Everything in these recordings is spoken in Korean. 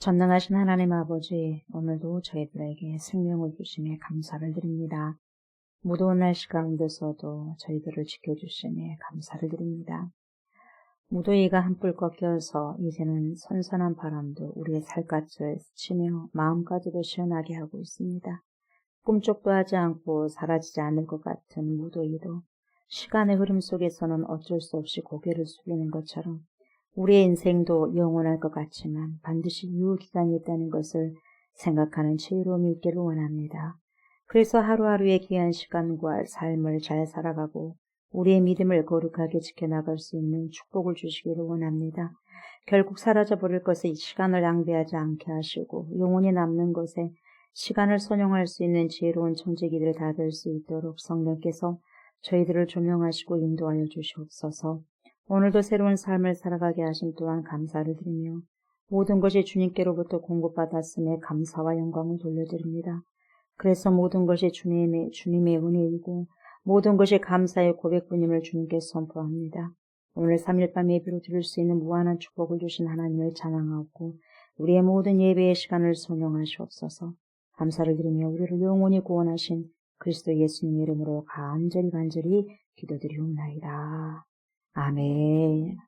전능하신 하나님 아버지, 오늘도 저희들에게 생명을 주시며 감사를 드립니다. 무더운 날씨 가운데서도 저희들을 지켜주시며 감사를 드립니다. 무더위가 한풀 꺾여서 이제는 선선한 바람도 우리의 살갗을 스치며 마음까지도 시원하게 하고 있습니다. 꿈쩍도 하지 않고 사라지지 않을 것 같은 무더위도 시간의 흐름 속에서는 어쩔 수 없이 고개를 숙이는 것처럼 우리의 인생도 영원할 것 같지만 반드시 유효기간이 있다는 것을 생각하는 지혜로움이 있기를 원합니다. 그래서 하루하루의 귀한 시간과 삶을 잘 살아가고 우리의 믿음을 거룩하게 지켜나갈 수 있는 축복을 주시기를 원합니다. 결국 사라져버릴 것에 시간을 낭비하지 않게 하시고 영원히 남는 것에 시간을 선용할 수 있는 지혜로운 청지기들 다 될 수 있도록 성령께서 저희들을 조명하시고 인도하여 주시옵소서. 오늘도 새로운 삶을 살아가게 하심 또한 감사를 드리며 모든 것이 주님께로부터 공급받았음에 감사와 영광을 돌려드립니다. 그래서 모든 것이 주님의 은혜이고 모든 것이 감사의 고백뿐임을 주님께 선포합니다. 오늘 3일 밤 예배로 드릴 수 있는 무한한 축복을 주신 하나님을 찬양하고 우리의 모든 예배의 시간을 선용하시옵소서. 감사를 드리며 우리를 영원히 구원하신 그리스도 예수님 이름으로 간절히 기도드리옵나이다. 아멘.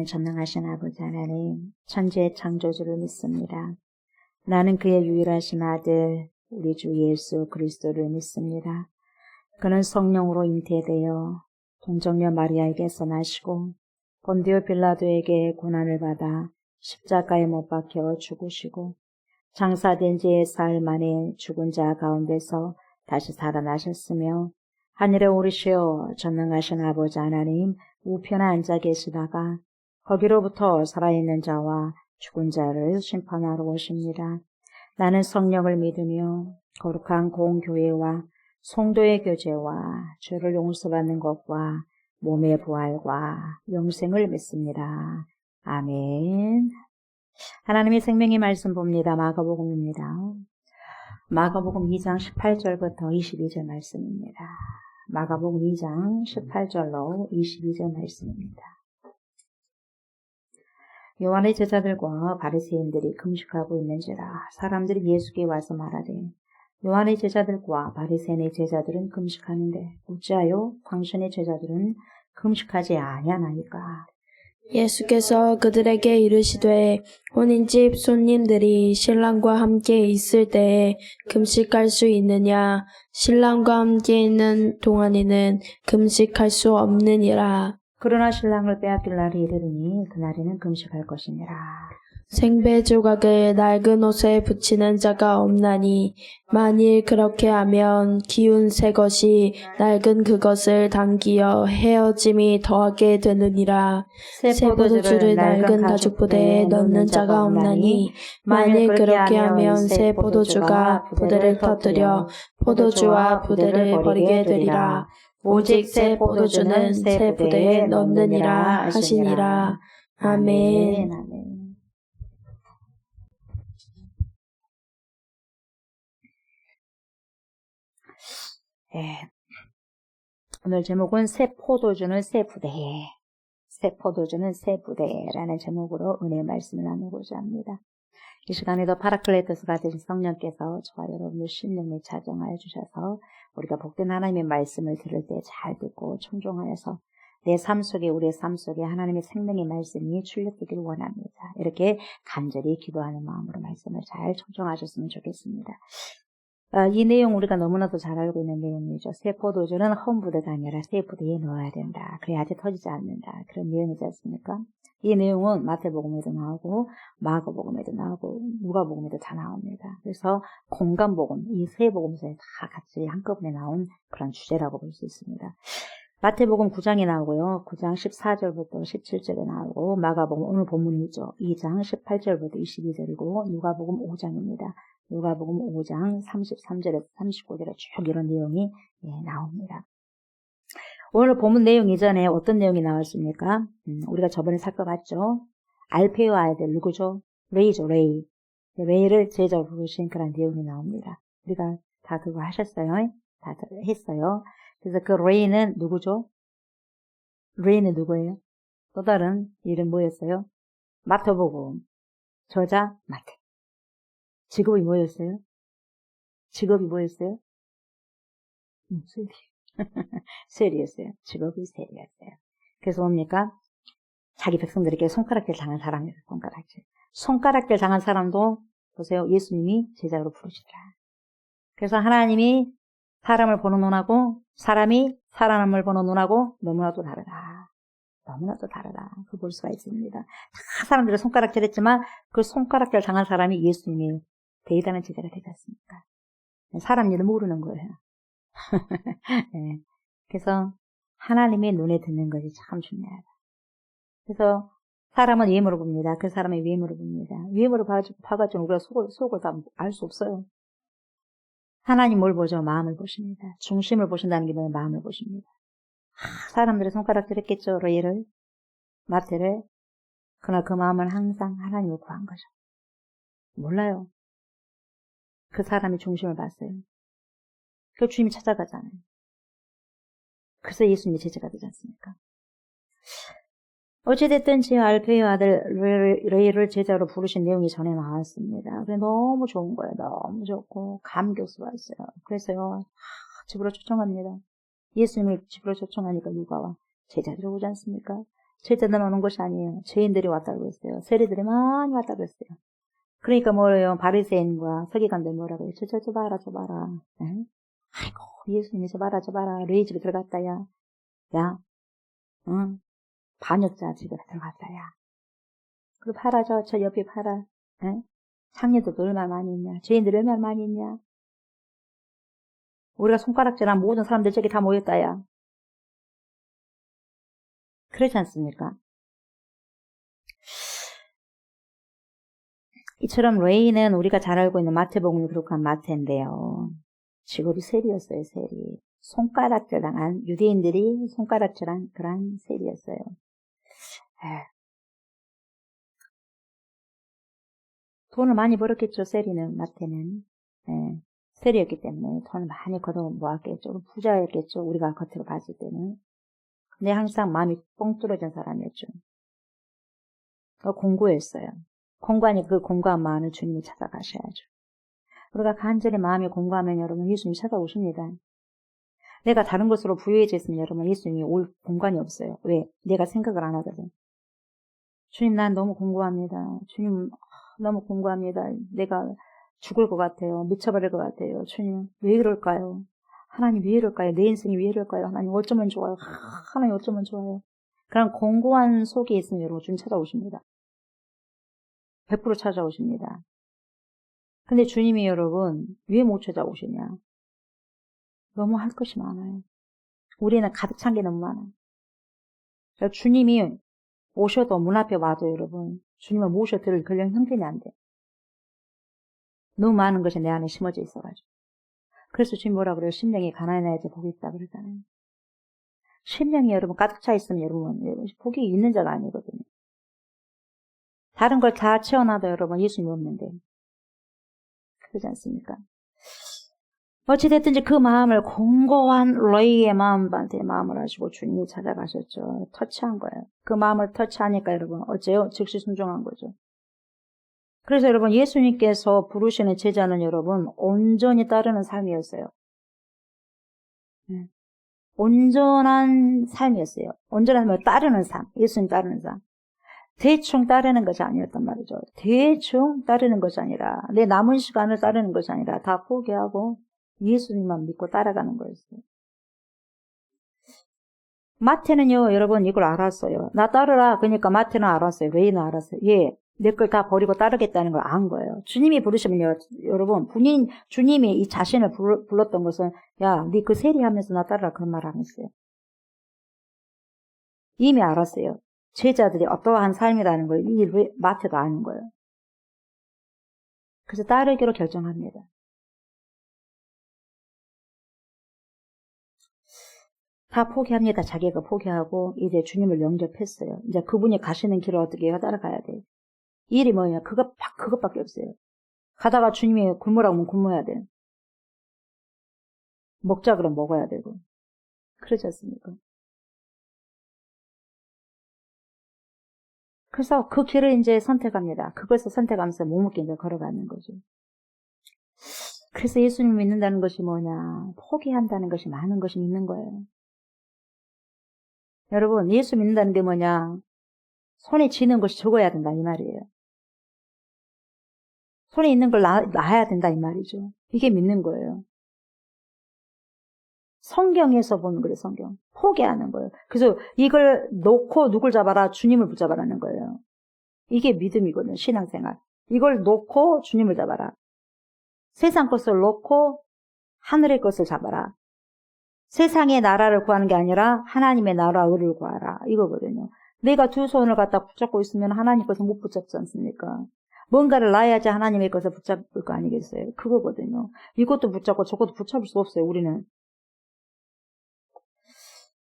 전능하신 아버지 하나님, 천지의 창조주를 믿습니다. 나는 그의 유일하신 아들, 우리 주 예수 그리스도를 믿습니다. 그는 성령으로 잉태되어 동정녀 마리아에게서 나시고 본디오 빌라도에게 고난을 받아 십자가에 못 박혀 죽으시고 장사된 지 사흘 만에 죽은 자 가운데서 다시 살아나셨으며 하늘에 오르시어 전능하신 아버지 하나님 우편에 앉아 계시다가 거기로부터 살아있는 자와 죽은 자를 심판하러 오십니다. 나는 성령을 믿으며 거룩한 공교회와 성도의 교제와 죄를 용서받는 것과 몸의 부활과 영생을 믿습니다. 아멘. 하나님의 생명의 말씀 봅니다. 마가복음입니다. 마가복음 2장 18절부터 22절 말씀입니다. 마가복음 2장 18절로 22절 말씀입니다. 요한의 제자들과 바리새인들이 금식하고 있는지라 사람들이 예수께 와서 말하되 요한의 제자들과 바리새인의 제자들은 금식하는데 어찌하여 당신의 제자들은 금식하지 아니하나이까? 예수께서 그들에게 이르시되 혼인집 손님들이 신랑과 함께 있을 때에 금식할 수 있느냐? 신랑과 함께 있는 동안에는 금식할 수 없느니라. 그러나 신랑을 빼앗길 날이 이르리니 그날에는 금식할 것이니라. 생배 조각을 낡은 옷에 붙이는 자가 없나니 만일 그렇게 하면 기운 새 것이 낡은 그것을 당기어 헤어짐이 더하게 되느니라. 새 포도주를 낡은 가죽 부대에 넣는 자가 없나니 만일 그렇게 하면 새 포도주가 부대를 터뜨려 포도주와 부대를 버리게 되리라. 오직 새 포도주는 새 부대에 넣느니라 하시니라. 아멘. 아멘. 예. 오늘 제목은 새 포도주는 새 부대에, 새 포도주는 새 부대라는 제목으로 은혜의 말씀을 나누고자 합니다. 이 시간에도 파라클레토스 같은 성령께서 저와 여러분을 심령에 자정하여 주셔서 우리가 복된 하나님의 말씀을 들을 때 잘 듣고 청종하여서 내 삶 속에, 우리의 삶 속에 하나님의 생명의 말씀이 출력되기를 원합니다. 이렇게 간절히 기도하는 마음으로 말씀을 잘 청종하셨으면 좋겠습니다. 이 내용 우리가 너무나도 잘 알고 있는 내용이죠. 새 포도주는 험부대가 아니라 새 부대에 넣어야 된다. 그래야지 터지지 않는다. 그런 내용이지 않습니까? 이 내용은 마태복음에도 나오고 마가복음에도 나오고 누가복음에도 다 나옵니다. 그래서 공간복음, 이 세 복음서에 다 같이 한꺼번에 나온 그런 주제라고 볼 수 있습니다. 마태복음 9장에 나오고요. 9장 14절부터 17절에 나오고 마가복음 오늘 본문이죠. 2장 18절부터 22절이고 누가복음 5장입니다. 누가복음 5장 33절에서 39절에 쭉 이런 내용이 나옵니다. 오늘 본문 내용 이전에 어떤 내용이 나왔습니까? 우리가 저번에 살펴봤죠. 알페오 아이들 누구죠? 레이죠, 레이. 레이를 제자로 부르신 그런 내용이 나옵니다. 우리가 다 그거 하셨어요? 다 했어요. 그래서 그 레이는 누구죠? 레이는 누구예요? 또 다른 이름 뭐였어요? 마태복음. 저자 마태. 직업이 뭐였어요? 직업이 뭐였어요? 세리. 세리였어요. 직업이 세리였어요. 그래서 뭡니까? 자기 백성들에게 손가락질 당한 사람이에요. 손가락질. 손가락질 당한 사람도 보세요. 예수님이 제자로 부르시더라. 그래서 하나님이 사람을 보는 눈하고 사람이 사람을 보는 눈하고 너무나도 다르다. 너무나도 다르다. 그 볼 수가 있습니다. 다 사람들이 손가락질 했지만 그 손가락질 당한 사람이 예수님이 대단한 제자가 되지 않습니까? 사람 일을 모르는 거예요. 네. 그래서 하나님의 눈에 드는 것이 참 중요하다. 그래서 사람은 외모로 봅니다. 그 사람의 외모로 봅니다. 외모로 봐가지고 우리가 속을 다 알 수 없어요. 하나님 뭘 보죠? 마음을 보십니다. 중심을 보신다는 게 뭐예요? 마음을 보십니다. 사람들이 손가락질 했겠죠. 레이를, 마태를. 그러나 그 마음은 항상 하나님을 구한 거죠. 몰라요. 그 사람이 중심을 봤어요. 그 주님이 찾아가잖아요. 그래서 예수님이 제자가 되지 않습니까? 어찌됐든 제 알페의 아들 레이를 제자로 부르신 내용이 전에 나왔습니다. 그래 너무 좋은 거예요. 너무 좋고 감격스러웠어요. 그래서요. 집으로 초청합니다. 예수님을 집으로 초청하니까 누가 와? 제자들이 오지 않습니까? 제자들만 온 것이 아니에요. 죄인들이 왔다고 했어요. 세리들이 많이 왔다고 했어요. 그러니까 뭐래요? 바리새인과 서기관들 뭐라고 해요? 저 봐라. 네? 아이고 예수님이 저 봐라. 레이 집에 들어갔다 야. 응? 반역자 집에 들어갔다 야. 그리고 팔아 저 옆에 팔아. 응? 창녀들도 얼마나 많이 있냐. 죄인들이 얼마나 많이 있냐. 우리가 손가락질한 모든 사람들 저기 다 모였다 야. 그렇지 않습니까? 이처럼 레이는 우리가 잘 알고 있는 마태복음을 기록한 마태인데요. 직업이 세리였어요. 세리. 손가락질 당한 유대인들이 손가락질한 그런 세리였어요. 돈을 많이 벌었겠죠. 세리는 마태는. 세리였기 때문에 돈을 많이 걷어 모았겠죠. 부자였겠죠. 우리가 겉으로 봤을 때는. 근데 항상 마음이 뻥 뚫어진 사람이었죠. 공고했어요. 공고하니 그 공고한 마음을 주님이 찾아가셔야죠. 우리가 간절히 마음이 공고하면 여러분 예수님이 찾아오십니다. 내가 다른 것으로 부유해져 있으면 여러분 예수님이 올 공간이 없어요. 왜? 내가 생각을 안 하거든. 주님 난 너무 공고합니다. 주님 너무 공고합니다. 내가 죽을 것 같아요. 미쳐버릴 것 같아요. 주님 왜 이럴까요? 하나님 왜 이럴까요? 내 인생이 왜 이럴까요? 하나님 어쩌면 좋아요. 하나님 어쩌면 좋아요. 그런 공고한 속에 있으면 여러분 주님 찾아오십니다. 100% 찾아오십니다. 근데 주님이 여러분 왜 못 찾아오시냐? 너무 할 것이 많아요. 우리는 가득 찬 게 너무 많아요. 주님이 오셔도 문 앞에 와도 여러분 주님을 모셔드릴 그런 형편이 안 돼. 너무 많은 것이 내 안에 심어져 있어가지고. 그래서 주님 뭐라 그래요? 심령이 가난해야지 복이 있다 그러잖아요. 심령이 여러분 가득 차 있으면 여러분 복이 있는 자가 아니거든요. 다른 걸 다 채워놔도 여러분 예수님이 없는데. 그러지 않습니까? 어찌됐든지 그 마음을 공고한 로이의 마음을 하시고 주님이 찾아가셨죠. 터치한 거예요. 그 마음을 터치하니까 여러분 어째요? 즉시 순종한 거죠. 그래서 여러분 예수님께서 부르시는 제자는 여러분 온전히 따르는 삶이었어요. 온전한 삶이었어요. 온전한 삶을 따르는 삶. 예수님 따르는 삶. 대충 따르는 것이 아니었단 말이죠. 대충 따르는 것이 아니라 내 남은 시간을 따르는 것이 아니라 다 포기하고 예수님만 믿고 따라가는 거였어요. 마태는요 여러분 이걸 알았어요. 나 따르라. 그러니까 마태는 알았어요. 레이는 알았어요. 예, 내 걸 다 버리고 따르겠다는 걸 안 거예요. 주님이 부르시면요 여러분 주님이 이 자신을 불렀던 것은 야, 네 그 세리하면서 나 따르라 그런 말 안 했어요. 이미 알았어요. 제자들이 어떠한 삶이라는 걸 이 마태도 아는 거예요. 그래서 따르기로 결정합니다. 다 포기합니다. 자기가 포기하고 이제 주님을 영접했어요. 이제 그분이 가시는 길을 어떻게 해요? 따라가야 돼요. 일이 뭐냐? 그것밖에 없어요. 가다가 주님이 굶으라고 하면 굶어야 돼요. 먹자 그러면 먹어야 되고. 그렇지 않습니까? 그래서 그 길을 이제 선택합니다. 그것을 선택하면서 묵묵히 이제 걸어가는 거죠. 그래서 예수님 믿는다는 것이 뭐냐? 포기한다는 것이 많은 것이 믿는 거예요. 여러분, 예수 믿는다는 게 뭐냐? 손에 쥐는 것이 적어야 된다 이 말이에요. 손에 있는 걸 놔야 된다 이 말이죠. 이게 믿는 거예요. 성경에서 보는 거예요. 성경. 포기하는 거예요. 그래서 이걸 놓고 누굴 잡아라? 주님을 붙잡아라는 거예요. 이게 믿음이거든요. 신앙생활. 이걸 놓고 주님을 잡아라. 세상 것을 놓고 하늘의 것을 잡아라. 세상의 나라를 구하는 게 아니라 하나님의 나라를 구하라. 이거거든요. 내가 두 손을 갖다 붙잡고 있으면 하나님 것을 못 붙잡지 않습니까? 뭔가를 놔야지 하나님의 것을 붙잡을 거 아니겠어요? 그거거든요. 이것도 붙잡고 저것도 붙잡을 수 없어요. 우리는.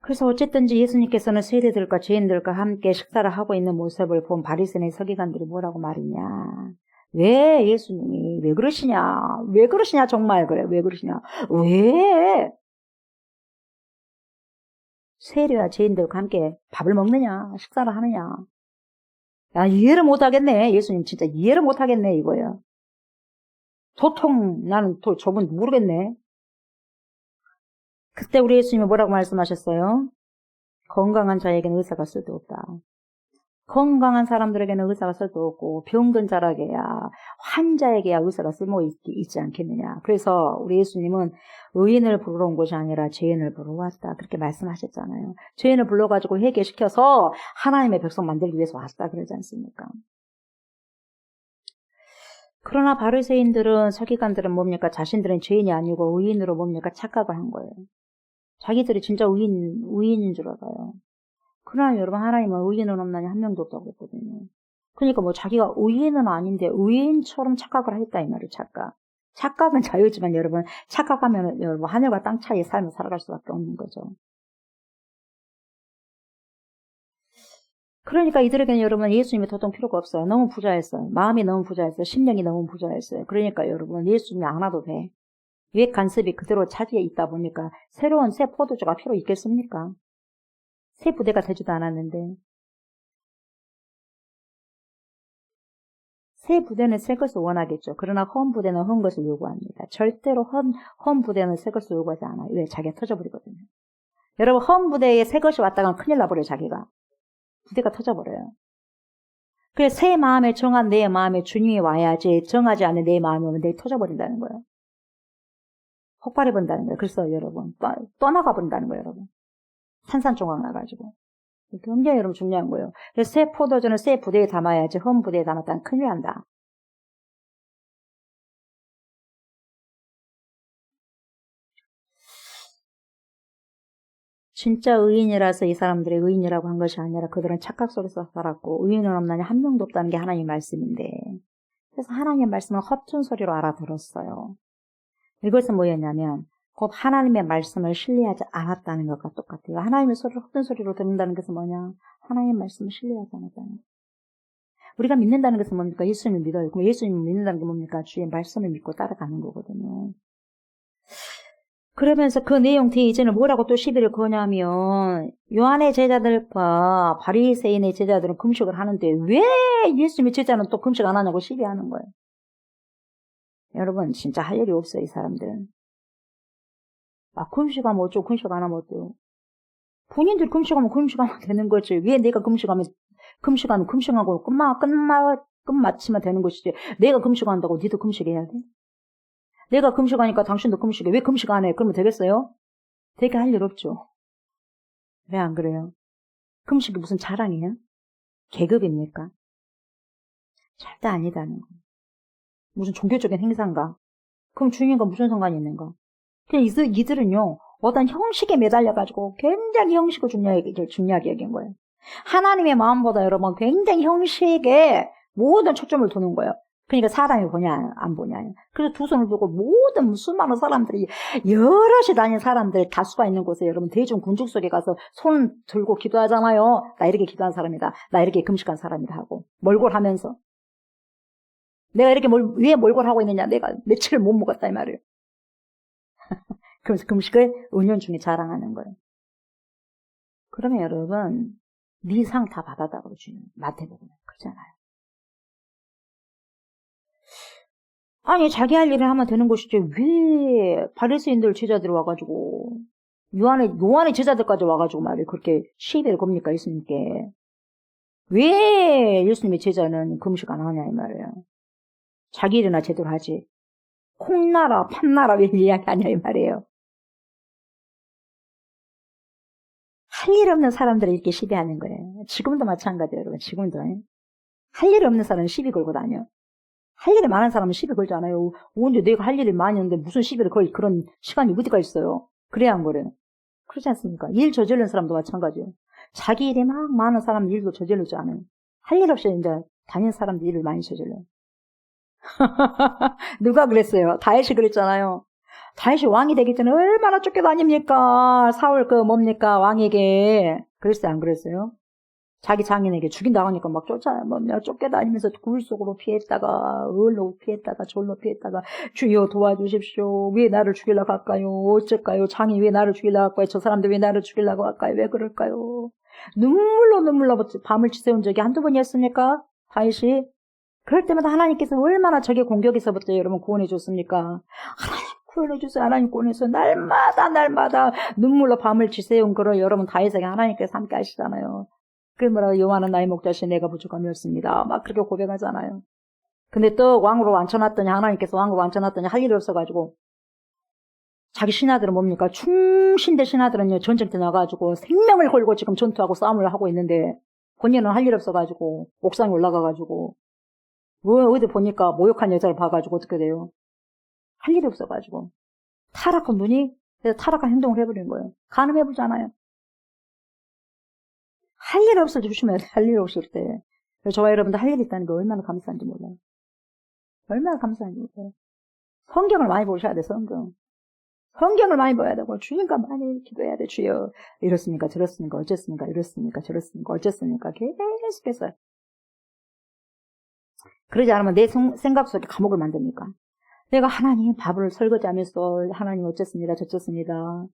그래서 어쨌든지 예수님께서는 세리들과 죄인들과 함께 식사를 하고 있는 모습을 본 바리새인의 서기관들이 뭐라고 말이냐. 왜 예수님이 왜 그러시냐. 왜 그러시냐 정말 그래. 왜 그러시냐. 왜 세리와 죄인들과 함께 밥을 먹느냐. 식사를 하느냐. 야, 이해를 못하겠네. 예수님 진짜 이해를 못하겠네 이거야. 도통 나는 또 저분 모르겠네. 그때 우리 예수님이 뭐라고 말씀하셨어요? 건강한 자에게는 의사가 쓸데없다. 건강한 사람들에게는 의사가 쓸데없고 병든 자라게야 환자에게야 의사가 쓸모있지 않겠느냐. 그래서 우리 예수님은 의인을 부르러 온 것이 아니라 죄인을 부르러 왔다. 그렇게 말씀하셨잖아요. 죄인을 불러가지고 회개시켜서 하나님의 백성 만들기 위해서 왔다 그러지 않습니까? 그러나 바리새인들은 서기관들은 뭡니까? 자신들은 죄인이 아니고 의인으로 뭡니까? 착각을 한 거예요. 자기들이 진짜 의인인 줄 알아요. 그러나 여러분 하나님은 의인은 없나니 한 명도 없다고 했거든요. 그러니까 뭐 자기가 의인은 아닌데 의인처럼 착각을 했다 이 말이에요. 착각은 자유지만 여러분 착각하면 여러분 하늘과 땅 차이의 삶을 살아갈 수밖에 없는 거죠. 그러니까 이들에게는 여러분 예수님이 도통 필요가 없어요. 너무 부자였어요. 마음이 너무 부자였어요. 심령이 너무 부자였어요. 그러니까 여러분 예수님이 안 와도 돼. 유액 간섭이 그대로 차지해 있다 보니까 새로운 새 포도주가 필요 있겠습니까? 새 부대가 되지도 않았는데 새 부대는 새 것을 원하겠죠. 그러나 헌 부대는 헌 것을 요구합니다. 절대로 헌 부대는 새 것을 요구하지 않아요. 왜? 자기가 터져버리거든요. 여러분, 헌 부대에 새 것이 왔다가 큰일 나버려요, 자기가. 부대가 터져버려요. 그래서 새 마음에 정한 내 마음에 주님이 와야지, 정하지 않은 내 마음이 오면 내가 터져버린다는 거예요. 폭발해버린다는 거예요. 그래서 여러분, 떠나가버린다는 거예요, 여러분. 산산조각 나가지고. 굉장히 여러분 중요한 거예요. 그래서 새 포도주는 새 부대에 담아야지, 헌 부대에 담았다면 큰일 난다. 진짜 의인이라서 이 사람들이 의인이라고 한 것이 아니라 그들은 착각 속에서 살았고 의인은 없나니 한 명도 없다는 게 하나님의 말씀인데, 그래서 하나님의 말씀을 허튼 소리로 알아들었어요. 이것은 뭐였냐면 곧 하나님의 말씀을 신뢰하지 않았다는 것과 똑같아요. 하나님의 소리를 허튼 소리로 듣는다는 것은 뭐냐? 하나님의 말씀을 신뢰하지 않았다는 거예요. 우리가 믿는다는 것은 뭡니까? 예수님을 믿어요. 그럼 예수님을 믿는다는 게 뭡니까? 주의 말씀을 믿고 따라가는 거거든요. 그러면서 그 내용 뒤에 이제는 뭐라고 또 시비를 거냐면, 요한의 제자들과 바리새인의 제자들은 금식을 하는데 왜 예수님의 제자는 또 금식 안 하냐고 시비하는 거예요. 여러분, 진짜 할 일이 없어요, 이 사람들은. 금식하면 어쩌고 금식 안 하면 어때요? 본인들 금식하면 금식하면 되는 거지. 왜 내가 금식하면 금식하고 끝마치면 되는 것이지. 내가 금식한다고 니도 금식해야 돼? 내가 금식하니까 당신도 금식해. 왜 금식 안 해? 그러면 되겠어요? 되게 할 일 없죠. 왜 안 그래요? 금식이 무슨 자랑이에요? 계급입니까? 절대 아니다는 거. 무슨 종교적인 행사인가? 그럼 주님과 무슨 상관이 있는가? 그냥 이들은요, 어떤 형식에 매달려가지고 굉장히 형식을 중요하게 여긴 거예요. 하나님의 마음보다 여러분 굉장히 형식에 모든 초점을 두는 거예요. 그러니까 사람이 보냐 안 보냐. 그래서 두 손을 두고 모든 수많은 사람들이 여럿이 다니는 사람들 다수가 있는 곳에 여러분 대중 군중 속에 가서 손 들고 기도하잖아요. 나 이렇게 기도한 사람이다. 나 이렇게 금식한 사람이다 하고 몰골하면서 내가 이렇게 왜 몰골하고 있느냐. 내가 며칠을 못 먹었다 이 말이에요. 그래서 금식을 은연중에 자랑하는 거예요. 그러면 여러분 네 상 다 받았다고 주님 마태복음에 그러잖아요. 아니 자기 할 일을 하면 되는 것이지 왜 바리새인들 제자들이 와가지고 요한의 제자들까지 와가지고 말이에요. 그렇게 시비를 겁니까 예수님께. 왜 예수님의 제자는 금식 안 하냐 이 말이에요. 자기 일이나 제대로 하지. 콩나라 판나라 왜 이야기하냐 이 말이에요. 할 일 없는 사람들이 이렇게 시비하는 거예요. 지금도 마찬가지예요 여러분. 지금도 할 일 없는 사람은 시비 걸고 다녀. 할 일이 많은 사람은 시비 걸지 않아요. 언제 내가 할 일이 많이 있는데 무슨 시비를 걸 그런 시간이 어디가 있어요. 그래야 한 거래요. 그렇지 않습니까? 일 저지르는 사람도 마찬가지예요. 자기 일이 막 많은 사람은 일도 저지르지 않아요. 할 일 없이 이제 다니는 사람도 일을 많이 저질러요. 누가 그랬어요? 다윗이 그랬잖아요. 다윗이 왕이 되기 전에 얼마나 쫓겨다닙니까? 사울 뭡니까? 왕에게. 그랬어요? 안 그랬어요? 자기 장인에게 죽인다고 하니까 막 쫓겨다니면서 굴 속으로 피했다가 을로 피했다가 절로 피했다가 주여 도와주십시오. 왜 나를 죽이려고 할까요? 어쩔까요? 장인 왜 나를 죽이려고 할까요? 저 사람들 왜 나를 죽이려고 할까요? 왜 그럴까요? 눈물로 밤을 지새운 적이 한두 번이었습니까? 다윗이. 그럴 때마다 하나님께서 얼마나 적의 공격에서부터 여러분 구원해 줬습니까? 하나님 구원해 주세요. 하나님 구원해 주세요. 날마다 눈물로 밤을 지새운 그런 여러분 다윗에게 하나님께서 함께 하시잖아요. 그래 뭐라고 여호와는 나의 목자시 내가 부족함이 없습니다. 막 그렇게 고백하잖아요. 근데 또 왕으로 앉혀놨더니 하나님께서 왕으로 앉혀놨더니 할 일이 없어가지고 자기 신하들은 뭡니까? 충신대 신하들은요 전쟁터 나가지고 생명을 걸고 지금 전투하고 싸움을 하고 있는데 본인은 할 일 없어가지고 옥상에 올라가가지고 어디 보니까 모욕한 여자를 봐가지고 어떻게 돼요? 할 일이 없어가지고 타락한 눈이 그래서 타락한 행동을 해버린 거예요. 간음해보잖아요. 할 일 없어 주시면 할 일 없을 때. 저와 여러분들 할 일 있다는 게 얼마나 감사한지 몰라요. 얼마나 감사한지 몰라요. 성경을 많이 보셔야 돼, 성경. 성경을 많이 봐야 되고, 주님과 많이 기도해야 돼, 주여. 이렇습니까, 저렇습니까, 어쨌습니까, 이렇습니까, 저렇습니까, 어쨌습니까, 계속해서. 그러지 않으면 내 생각 속에 감옥을 만듭니까? 내가 하나님 밥을 설거지하면서 하나님 어쨌습니다. 저쨌습니다.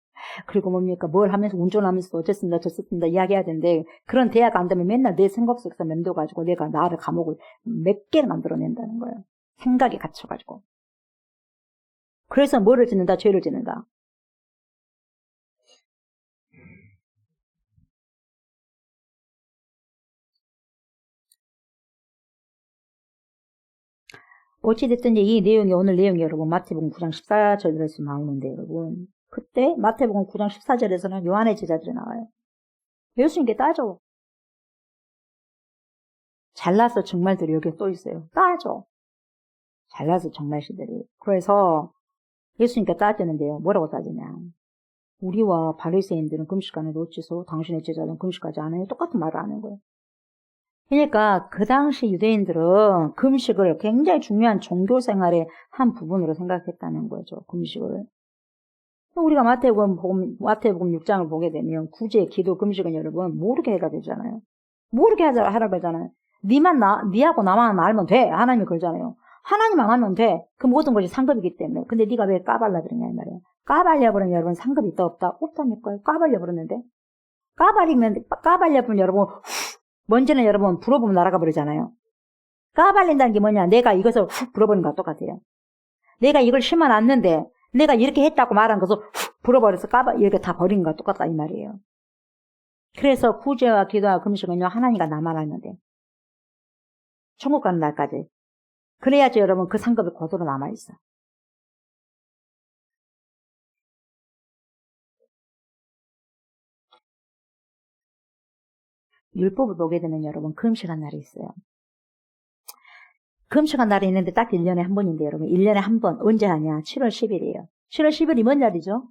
그리고 뭡니까 뭘 하면서 운전하면서 어쨌습니다. 저쨌습니다. 이야기해야 되는데 그런 대화가 안 되면 맨날 내 생각 속에서 맴돌가지고 내가 나를 감옥을 몇 개를 만들어낸다는 거예요. 생각에 갇혀가지고. 그래서 뭐를 짓는다? 죄를 짓는다. 어찌됐든 이 내용이 오늘 내용이 여러분 마태복음 9장 14절에서 나오는데 여러분 그때 마태복음 9장 14절에서는 요한의 제자들이 나와요. 예수님께 따져. 잘나서 정말들이 여기 또 있어요. 따져. 잘나서 정말시들이. 그래서 예수님께 따지는데요. 뭐라고 따지냐. 우리와 바리새인들은 금식하는데 어째서 당신의 제자들은 금식하지 않아요? 똑같은 말을 하는 거예요. 그러니까 그 당시 유대인들은 금식을 굉장히 중요한 종교생활의 한 부분으로 생각했다는 거죠. 금식을. 우리가 마태복음 6장을 보게 되면 구제, 기도, 금식은 여러분 모르게 해가 되잖아요. 모르게 하라고 하잖아요. 니하고 나만 알면 돼. 하나님이 그러잖아요. 하나님 안 하면 돼. 그 모든 것이 상급이기 때문에. 근데 네가 왜 까발려 버리냐 이 말이에요. 까발려 버리면 여러분 상급이 있다 없다? 없다니까요. 까발려 버렸는데. 까발려 버리면 여러분 먼지는 여러분 불어보면 날아가 버리잖아요. 까발린다는 게 뭐냐. 내가 이것을 훅 불어버리는 것과 똑같아요. 내가 이걸 심어놨는데 내가 이렇게 했다고 말한 것을 훅 불어버려서 이렇게 다 버린 것과 똑같다 이 말이에요. 그래서 구제와 기도와 금식은요. 하나님과 나만 알면 돼. 천국 가는 날까지. 그래야지 여러분 그 상급이 고도로 남아있어. 율법을 보게 되면 여러분 금식한 날이 있어요. 금식한 날이 있는데 딱 1년에 한 번인데 여러분 1년에 한 번 언제 하냐? 7월 10일이에요. 7월 10일이 뭔 날이죠?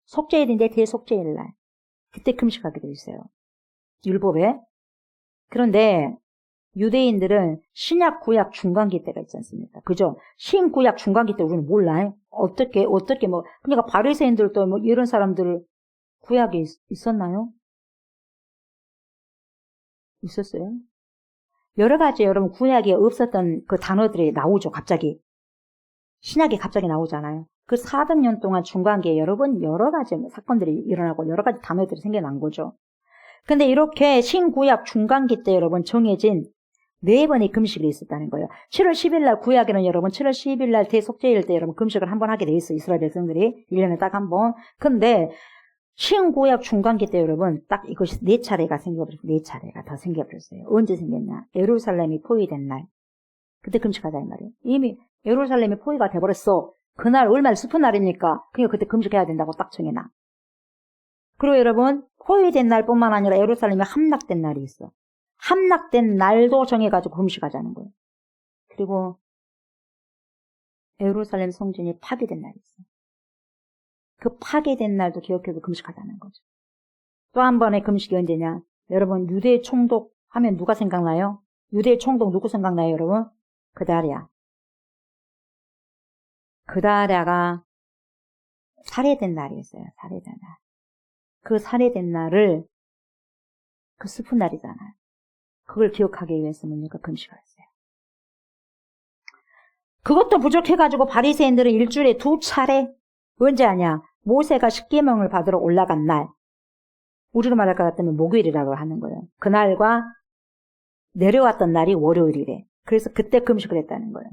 속죄일인데 대속죄일 날. 그때 금식하게 돼 있어요. 율법에. 그런데 유대인들은 신약 구약 중간기 때가 있지 않습니까? 그죠? 신구약 중간기 때 우리는 몰라요. 어떻게 뭐 그러니까 바리새인들도 뭐 이런 사람들 구약에 있었나요? 있었어요? 여러 가지 여러분 구약에 없었던 그 단어들이 나오죠. 갑자기. 신약에 갑자기 나오잖아요. 그 400년 동안 중간기에 여러 가지 사건들이 일어나고 여러 가지 단어들이 생겨난 거죠. 근데 이렇게 신구약 중간기 때 여러분 정해진 4번의 금식이 있었다는 거예요. 7월 10일 날 구약에는 여러분 7월 10일 날 대속죄일 때 여러분 금식을 한 번 하게 돼 있어요. 이스라엘 백성들이 1년에 딱 한 번. 근데 신구약 중간기 때 여러분 딱 이것이 4차례가 생겨버렸어요. 4차례가 더 생겨버렸어요. 언제 생겼냐? 예루살렘이 포위된 날. 그때 금식하자 이 말이에요. 이미 예루살렘이 포위가 돼버렸어. 그날 얼마나 슬픈 날입니까? 그러니까 그때 금식해야 된다고 딱 정해놔. 그리고 여러분 포위된 날뿐만 아니라 예루살렘이 함락된 날이 있어. 함락된 날도 정해가지고 금식하자는 거예요. 그리고 예루살렘 성전이 파괴된 날이 있어. 그 파괴된 날도 기억해서 금식하자는 거죠. 또 한 번의 금식이 언제냐? 여러분 유대 총독 하면 누가 생각나요? 유대 총독 누구 생각나요 여러분? 그다랴. 그다랴가 살해된 날이 있어요. 살해된 날. 그 살해된 날을 그 슬픈 날이잖아요. 그걸 기억하기 위해서 뭡니까? 금식을 했어요. 그것도 부족해가지고 바리새인들은 일주일에 2차례 언제 하냐? 모세가 십계명을 받으러 올라간 날. 우리로 말할 것 같으면 목요일이라고 하는 거예요. 그날과 내려왔던 날이 월요일이래. 그래서 그때 금식을 했다는 거예요.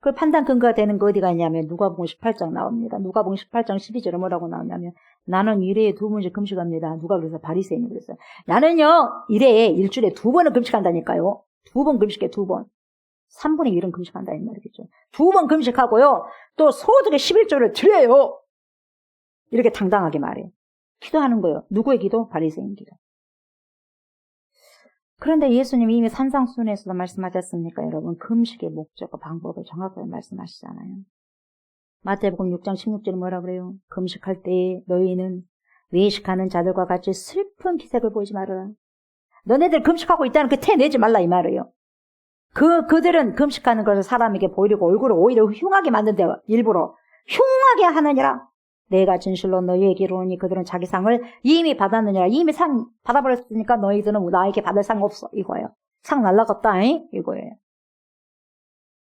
그 판단 근거가 되는 거 어디가 있냐면 누가복음 18장 나옵니다. 누가복음 18장 12절에 뭐라고 나오냐면 나는 일회에 2번씩 금식합니다. 누가 그래서 바리새인이 그랬어요. 나는요 일회에 일주일에 2번을 금식한다니까요. 2번 금식해 2번. 3분의 1은 금식한다 이 말이겠죠. 2번 금식하고요. 또 소득의 11조를 드려요. 이렇게 당당하게 말해요. 기도하는 거예요. 누구의 기도? 바리새인 기도. 그런데 예수님이 이미 산상수훈에서도 말씀하셨습니까 여러분? 금식의 목적과 방법을 정확하게 말씀하시잖아요. 마태복음 6장 16절에 뭐라 그래요? 금식할 때에 너희는 외식하는 자들과 같이 슬픈 기색을 보이지 말아라. 너네들 금식하고 있다는 그 태 내지 말라 이 말이에요. 그들은 금식하는 것을 사람에게 보이려고 얼굴을 오히려 흉하게 만든대. 일부러 흉하게 하느니라. 내가 진실로 너희에게 이르노니 그들은 자기 상을 이미 받았느니라. 이미 상 받아버렸으니까 너희들은 나에게 받을 상 없어. 이거예요. 상 날라갔다. 이거예요.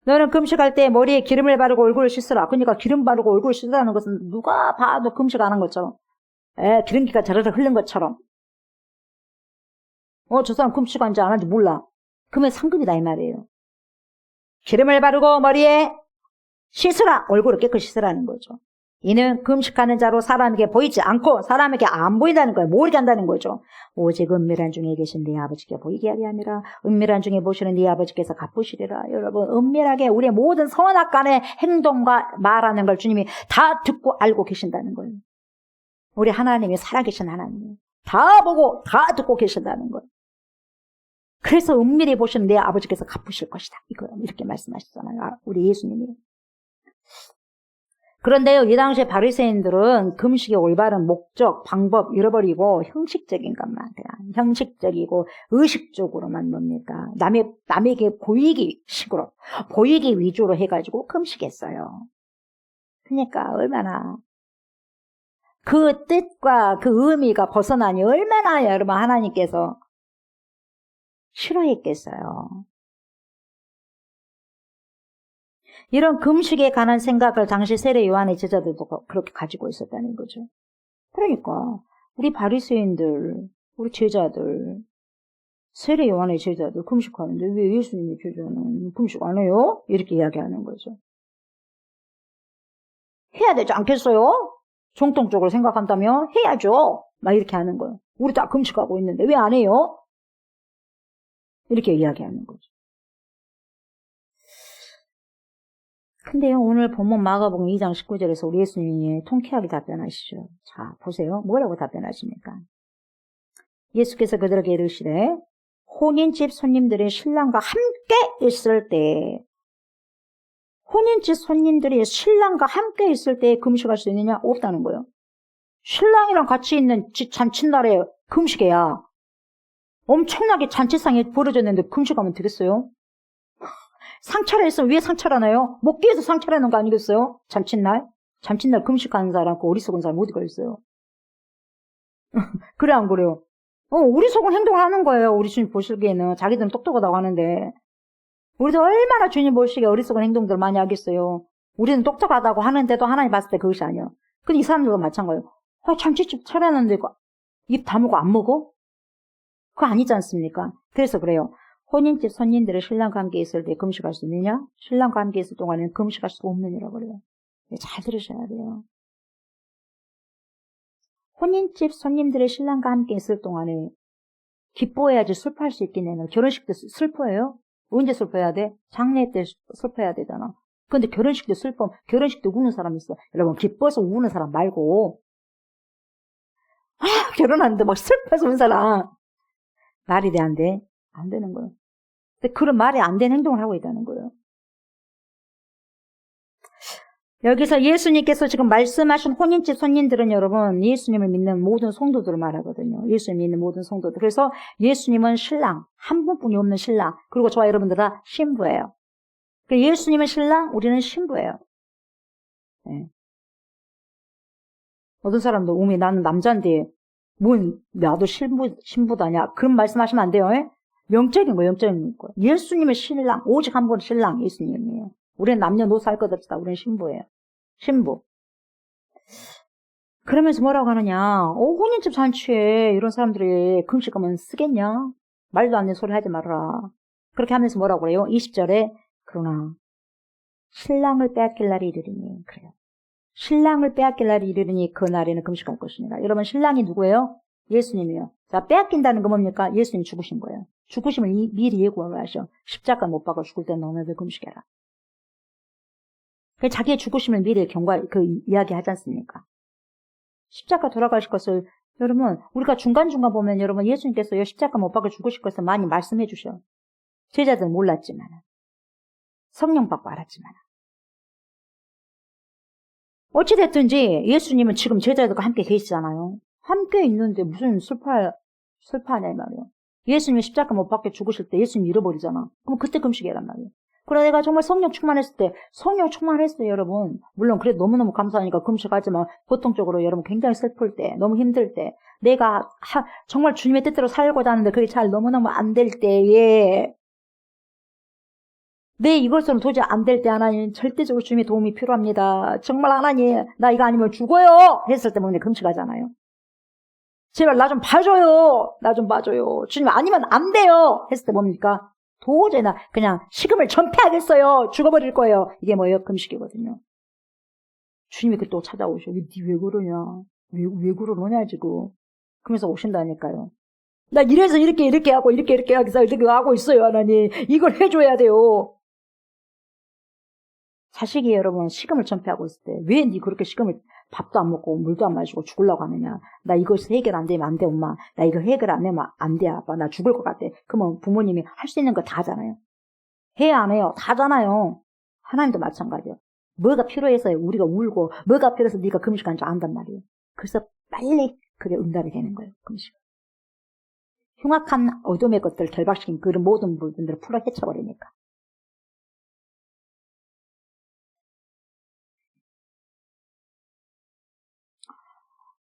너는 금식할 때 머리에 기름을 바르고 얼굴을 씻으라. 그러니까 기름 바르고 얼굴을 씻으라는 것은 누가 봐도 금식 안 한 것처럼, 기름기가 자르르 흐른 것처럼. 저 사람 금식한지 안 한지 몰라. 그러면 상급이다 이 말이에요. 기름을 바르고 머리에 씻으라. 얼굴을 깨끗이 씻으라는 거죠. 이는 금식하는 자로 사람에게 보이지 않고 사람에게 안 보인다는 거예요. 모르게 한다는 거죠. 오직 은밀한 중에 계신 네 아버지께 보이게 하려 함이라. 은밀한 중에 보시는 네 아버지께서 갚으시리라. 여러분, 은밀하게 우리의 모든 선악간의 행동과 말하는 걸 주님이 다 듣고 알고 계신다는 거예요. 우리 하나님이 살아계신 하나님이에요. 다 보고 다 듣고 계신다는 거예요. 그래서 은밀히 보시는 내 아버지께서 갚으실 것이다. 이렇게 말씀하셨잖아요. 우리 예수님이. 그런데요, 이 당시에 바리새인들은 금식의 올바른 목적, 방법 잃어버리고 형식적인 것만, 그냥 형식적이고 의식적으로만 뭡니까? 남에게 보이기 식으로, 보이기 위주로 해가지고 금식했어요. 그러니까 얼마나 그 뜻과 그 의미가 벗어나니 얼마나 여러분 하나님께서 싫어했겠어요. 이런 금식에 관한 생각을 당시 세례 요한의 제자들도 그렇게 가지고 있었다는 거죠. 그러니까 우리 바리새인들, 우리 제자들, 세례 요한의 제자들 금식하는데 왜 예수님의 제자는 금식 안 해요? 이렇게 이야기하는 거죠. 해야 되지 않겠어요? 정통적으로 생각한다면 해야죠. 막 이렇게 하는 거예요. 우리 다 금식하고 있는데 왜 안 해요? 이렇게 이야기하는 거죠. 근데요, 오늘 본문 마가복음 2장 19절에서 우리 예수님이 통쾌하게 답변하시죠. 자, 보세요. 뭐라고 답변하십니까? 예수께서 그들에게 이르시되 혼인집 손님들이 신랑과 함께 있을 때, 혼인집 손님들이 신랑과 함께 있을 때 금식할 수 있느냐? 없다는 거예요. 신랑이랑 같이 있는 잔칫날에 금식해야 엄청나게 잔치상이 벌어졌는데 금식하면 되겠어요? 상차례 했으면 왜 상차라나요? 먹기 위해서 상차라는 거 아니겠어요? 잔칫날? 잔칫날 금식하는 사람, 그 어리석은 사람 어디가 있어요? 그래, 안 그래요? 어리석은 행동을 하는 거예요. 우리 주님 보시기에는. 자기들은 똑똑하다고 하는데. 우리도 얼마나 주님 보시기에 어리석은 행동들을 많이 하겠어요. 우리는 똑똑하다고 하는데도 하나님 봤을 때 그것이 아니에요. 근데 이 사람들도 마찬가지예요. 잔치집 차려놨는데 입 다물고 안 먹어? 그거 아니지 않습니까? 그래서 그래요. 혼인집 손님들이 신랑과 함께 있을 때 금식할 수 있느냐? 신랑과 함께 있을 동안에는 금식할 수 없느니라고 그래요. 잘 들으셔야 돼요. 혼인집 손님들의 신랑과 함께 있을 동안에 기뻐해야지 슬퍼할 수 있겠네요. 결혼식 때 슬퍼해요? 언제 슬퍼해야 돼? 장례 때 슬퍼해야 되잖아. 근데 결혼식 때 결혼식 때 우는 사람 있어. 여러분, 기뻐서 우는 사람 말고, 결혼하는데 막 슬퍼서 우는 사람. 말이 돼, 안 돼? 안 되는 거예요. 근데 그런 말이 안 되는 행동을 하고 있다는 거예요. 여기서 예수님께서 지금 말씀하신 혼인집 손님들은 여러분, 예수님을 믿는 모든 성도들을 말하거든요. 예수님 믿는 모든 성도들. 그래서 예수님은 신랑, 한 분뿐이 없는 신랑, 그리고 저와 여러분들 다 신부예요. 예수님은 신랑, 우리는 신부예요. 네. 어떤 사람도 나는 남자인데 나도 신부다냐, 그런 말씀하시면 안 돼요. 영적인 거예요, 영적인 거예요. 예수님의 신랑, 오직 한 분 신랑 예수님이에요. 우리는 남녀노소 할 것 없다. 우리는 신부예요. 신부. 그러면서 뭐라고 하느냐? 혼인집 잔치에 이런 사람들이 금식하면 쓰겠냐? 말도 안 되는 소리 하지 말아라. 그렇게 하면서 뭐라고 그래요? 20절에 그러나 신랑을 빼앗길 날이 이르리니, 그래요. 신랑을 빼앗길 날이 이르리니 그 날에는 금식할 것이니라. 여러분, 신랑이 누구예요? 예수님이에요. 자, 빼앗긴다는 건 뭡니까? 예수님 죽으신 거예요. 죽으심을 미리 예고를 하셔. 십자가 못 박아 죽을 때 너네들 금식해라. 자기의 죽으심을 미리 이야기 하지 않습니까? 십자가 돌아가실 것을, 여러분, 우리가 중간중간 보면 여러분, 예수님께서 십자가 못 박아 죽으실 것을 많이 말씀해 주셔. 제자들은 몰랐지만, 성령 받고 알았지만. 어찌됐든지 예수님은 지금 제자들과 함께 계시잖아요. 함께 있는데 무슨 슬퍼하냐 이 말이에요. 예수님이 십자가 못 박혀 죽으실 때 예수님 잃어버리잖아. 그럼 그때 금식이란 말이에요. 그러나 내가 정말 성령 충만했을 때, 성령 충만했어요, 여러분. 물론 그래도 너무너무 감사하니까 금식하지만 보통적으로 여러분 굉장히 슬플 때, 너무 힘들 때, 내가 정말 주님의 뜻대로 살고자 하는데 그게 잘 너무너무 안 될 때에 내 이것으로는 도저히 안 될 때 하나님 절대적으로 주님의 도움이 필요합니다. 정말 하나님 나 이거 아니면 죽어요 했을 때 몸이 금식하잖아요. 제발 나 좀 봐줘요. 나 좀 봐줘요. 주님 아니면 안 돼요 했을 때 뭡니까? 도저히 나 그냥 식음을 전폐하겠어요. 죽어버릴 거예요. 이게 뭐예요? 금식이거든요. 주님이 그때 또 찾아오셔. 왜 그러냐? 왜 그러냐 지금. 그러면서 오신다니까요. 나 이래서 이렇게 하고 이렇게 하고 있어요. 하나님 이걸 해줘야 돼요. 자식이 여러분 식음을 전폐하고 있을 때 왜 니 그렇게 식음을 밥도 안 먹고 물도 안 마시고 죽으려고 하느냐. 나 이거 해결 안 되면 안 돼 엄마. 나 이거 해결 안 하면 안 돼 아빠. 나 죽을 것 같아. 그러면 부모님이 할 수 있는 거 다 하잖아요. 해야 안 해요? 다 하잖아요. 하나님도 마찬가지예요. 뭐가 필요해서 우리가 울고 뭐가 필요해서 네가 금식하는 줄 안단 말이에요. 그래서 빨리 그게 응답이 되는 거예요. 금식. 흉악한 어둠의 것들을 결박시킨 그런 모든 부분들을 풀어 헤쳐버리니까.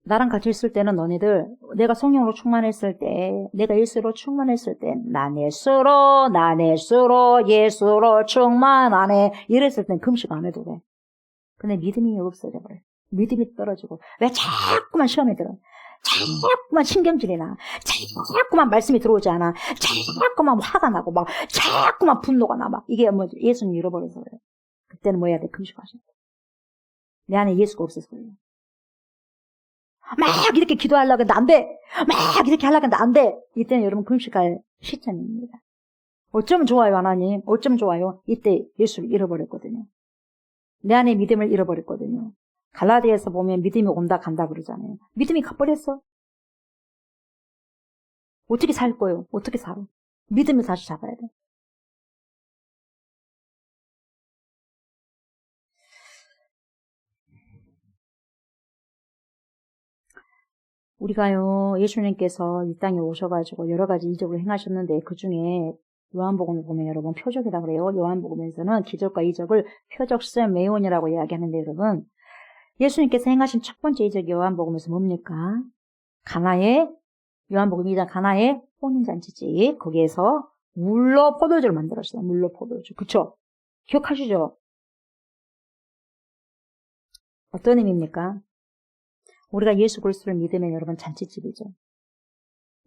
나랑 같이 있을 때는 너네들 내가 성령으로 충만했을 때 내가 예수로 충만했을 때 난 예수로 예수로 충만하네 이랬을 땐 금식 안 해도 돼. 근데 믿음이 없어져 버려요. 믿음이 떨어지고 왜 자꾸만 시험에 들어. 자꾸만 신경질이 나. 자꾸만 말씀이 들어오지 않아. 자꾸만 화가 나고 막 자꾸만 분노가 나. 막 이게 뭐 예수님 잃어버려서 그래요. 그때는 뭐 해야 돼? 금식하셔야 돼. 내 안에 예수가 없어서 그래요. 막 이렇게 기도하려고 했는데 안 돼. 막 이렇게 하려고 했는데 안 돼. 이때는 여러분 금식할 시점입니다. 어쩌면 좋아요 하나님. 어쩌면 좋아요. 이때 예수를 잃어버렸거든요. 내 안에 믿음을 잃어버렸거든요. 갈라디아에서 보면 믿음이 온다 간다 그러잖아요. 믿음이 가버렸어. 어떻게 살 거예요? 어떻게 살아? 믿음을 다시 잡아야 돼. 우리가요, 예수님께서 이 땅에 오셔가지고 여러 가지 이적을 행하셨는데 그 중에 요한복음을 보면 여러분 표적이라 그래요. 요한복음에서는 기적과 이적을 표적 세메온이라고 이야기하는데 여러분 예수님께서 행하신 첫 번째 이적이 요한복음에서 뭡니까? 가나의 요한복음 2장 가나의 혼인잔치지. 거기에서 물로 포도주를 만들었어요. 물로 포도주. 그쵸? 기억하시죠? 어떤 의미입니까? 우리가 예수 그리스도를 믿으면 여러분 잔치집이죠.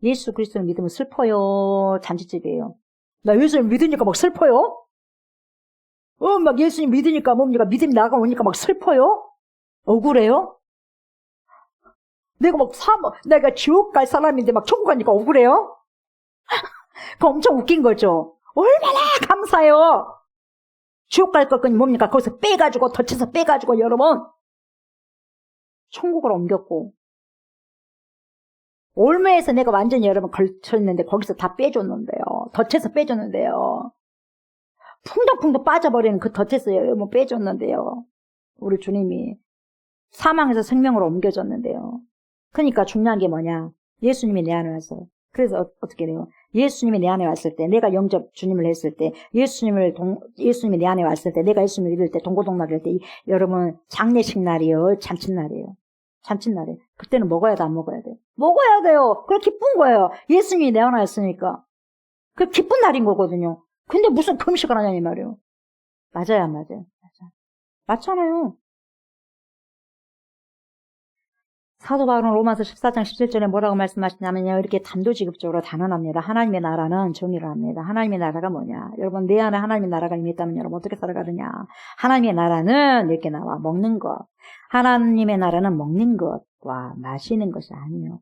예수 그리스도를 믿으면 슬퍼요. 잔치집이에요. 나 예수를 믿으니까 막 슬퍼요? 막 예수님 믿으니까 뭡니까? 믿음이 나가오니까 막 슬퍼요? 억울해요? 내가 지옥 갈 사람인데 막 천국 가니까 억울해요? 그거 엄청 웃긴 거죠? 얼마나 감사해요? 지옥 갈 것은 뭡니까? 거기서 빼가지고, 덫에서 빼가지고, 여러분. 천국으로 옮겼고. 올매에서 내가 완전히 여러분 걸쳐있는데, 거기서 다 빼줬는데요. 덫에서 빼줬는데요. 풍덩풍덩 빠져버리는 그 덫에서 여러분 빼줬는데요. 우리 주님이. 사망에서 생명으로 옮겨졌는데요. 그러니까 중요한 게 뭐냐? 예수님이 내 안에 와서. 그래서 어떻게 돼요? 예수님이 내 안에 왔을 때, 내가 영접 주님을 했을 때, 예수님이 내 안에 왔을 때, 내가 예수님을 믿을 때, 동고동락을 할 때, 여러분, 장례식 날이요, 잔칫날이에요. 잔칫날이에요. 그때는 먹어야 돼, 안 먹어야 돼? 먹어야 돼요. 그래, 기쁜 거예요. 예수님이 내 안에 왔으니까. 그 기쁜 날인 거거든요. 근데 무슨 금식을 하냐, 이 말이에요. 맞아요, 안 맞아요? 맞잖아요. 사도 바울은 로마서 14장 17절에 뭐라고 말씀하시냐면요. 이렇게 단도직입적으로 단언합니다. 하나님의 나라는 정의를 합니다. 하나님의 나라가 뭐냐. 여러분 내 안에 하나님의 나라가 이미 있다면 여러분 어떻게 살아가느냐. 하나님의 나라는 이렇게 나와. 먹는 것. 하나님의 나라는 먹는 것과 마시는 것이 아니에요.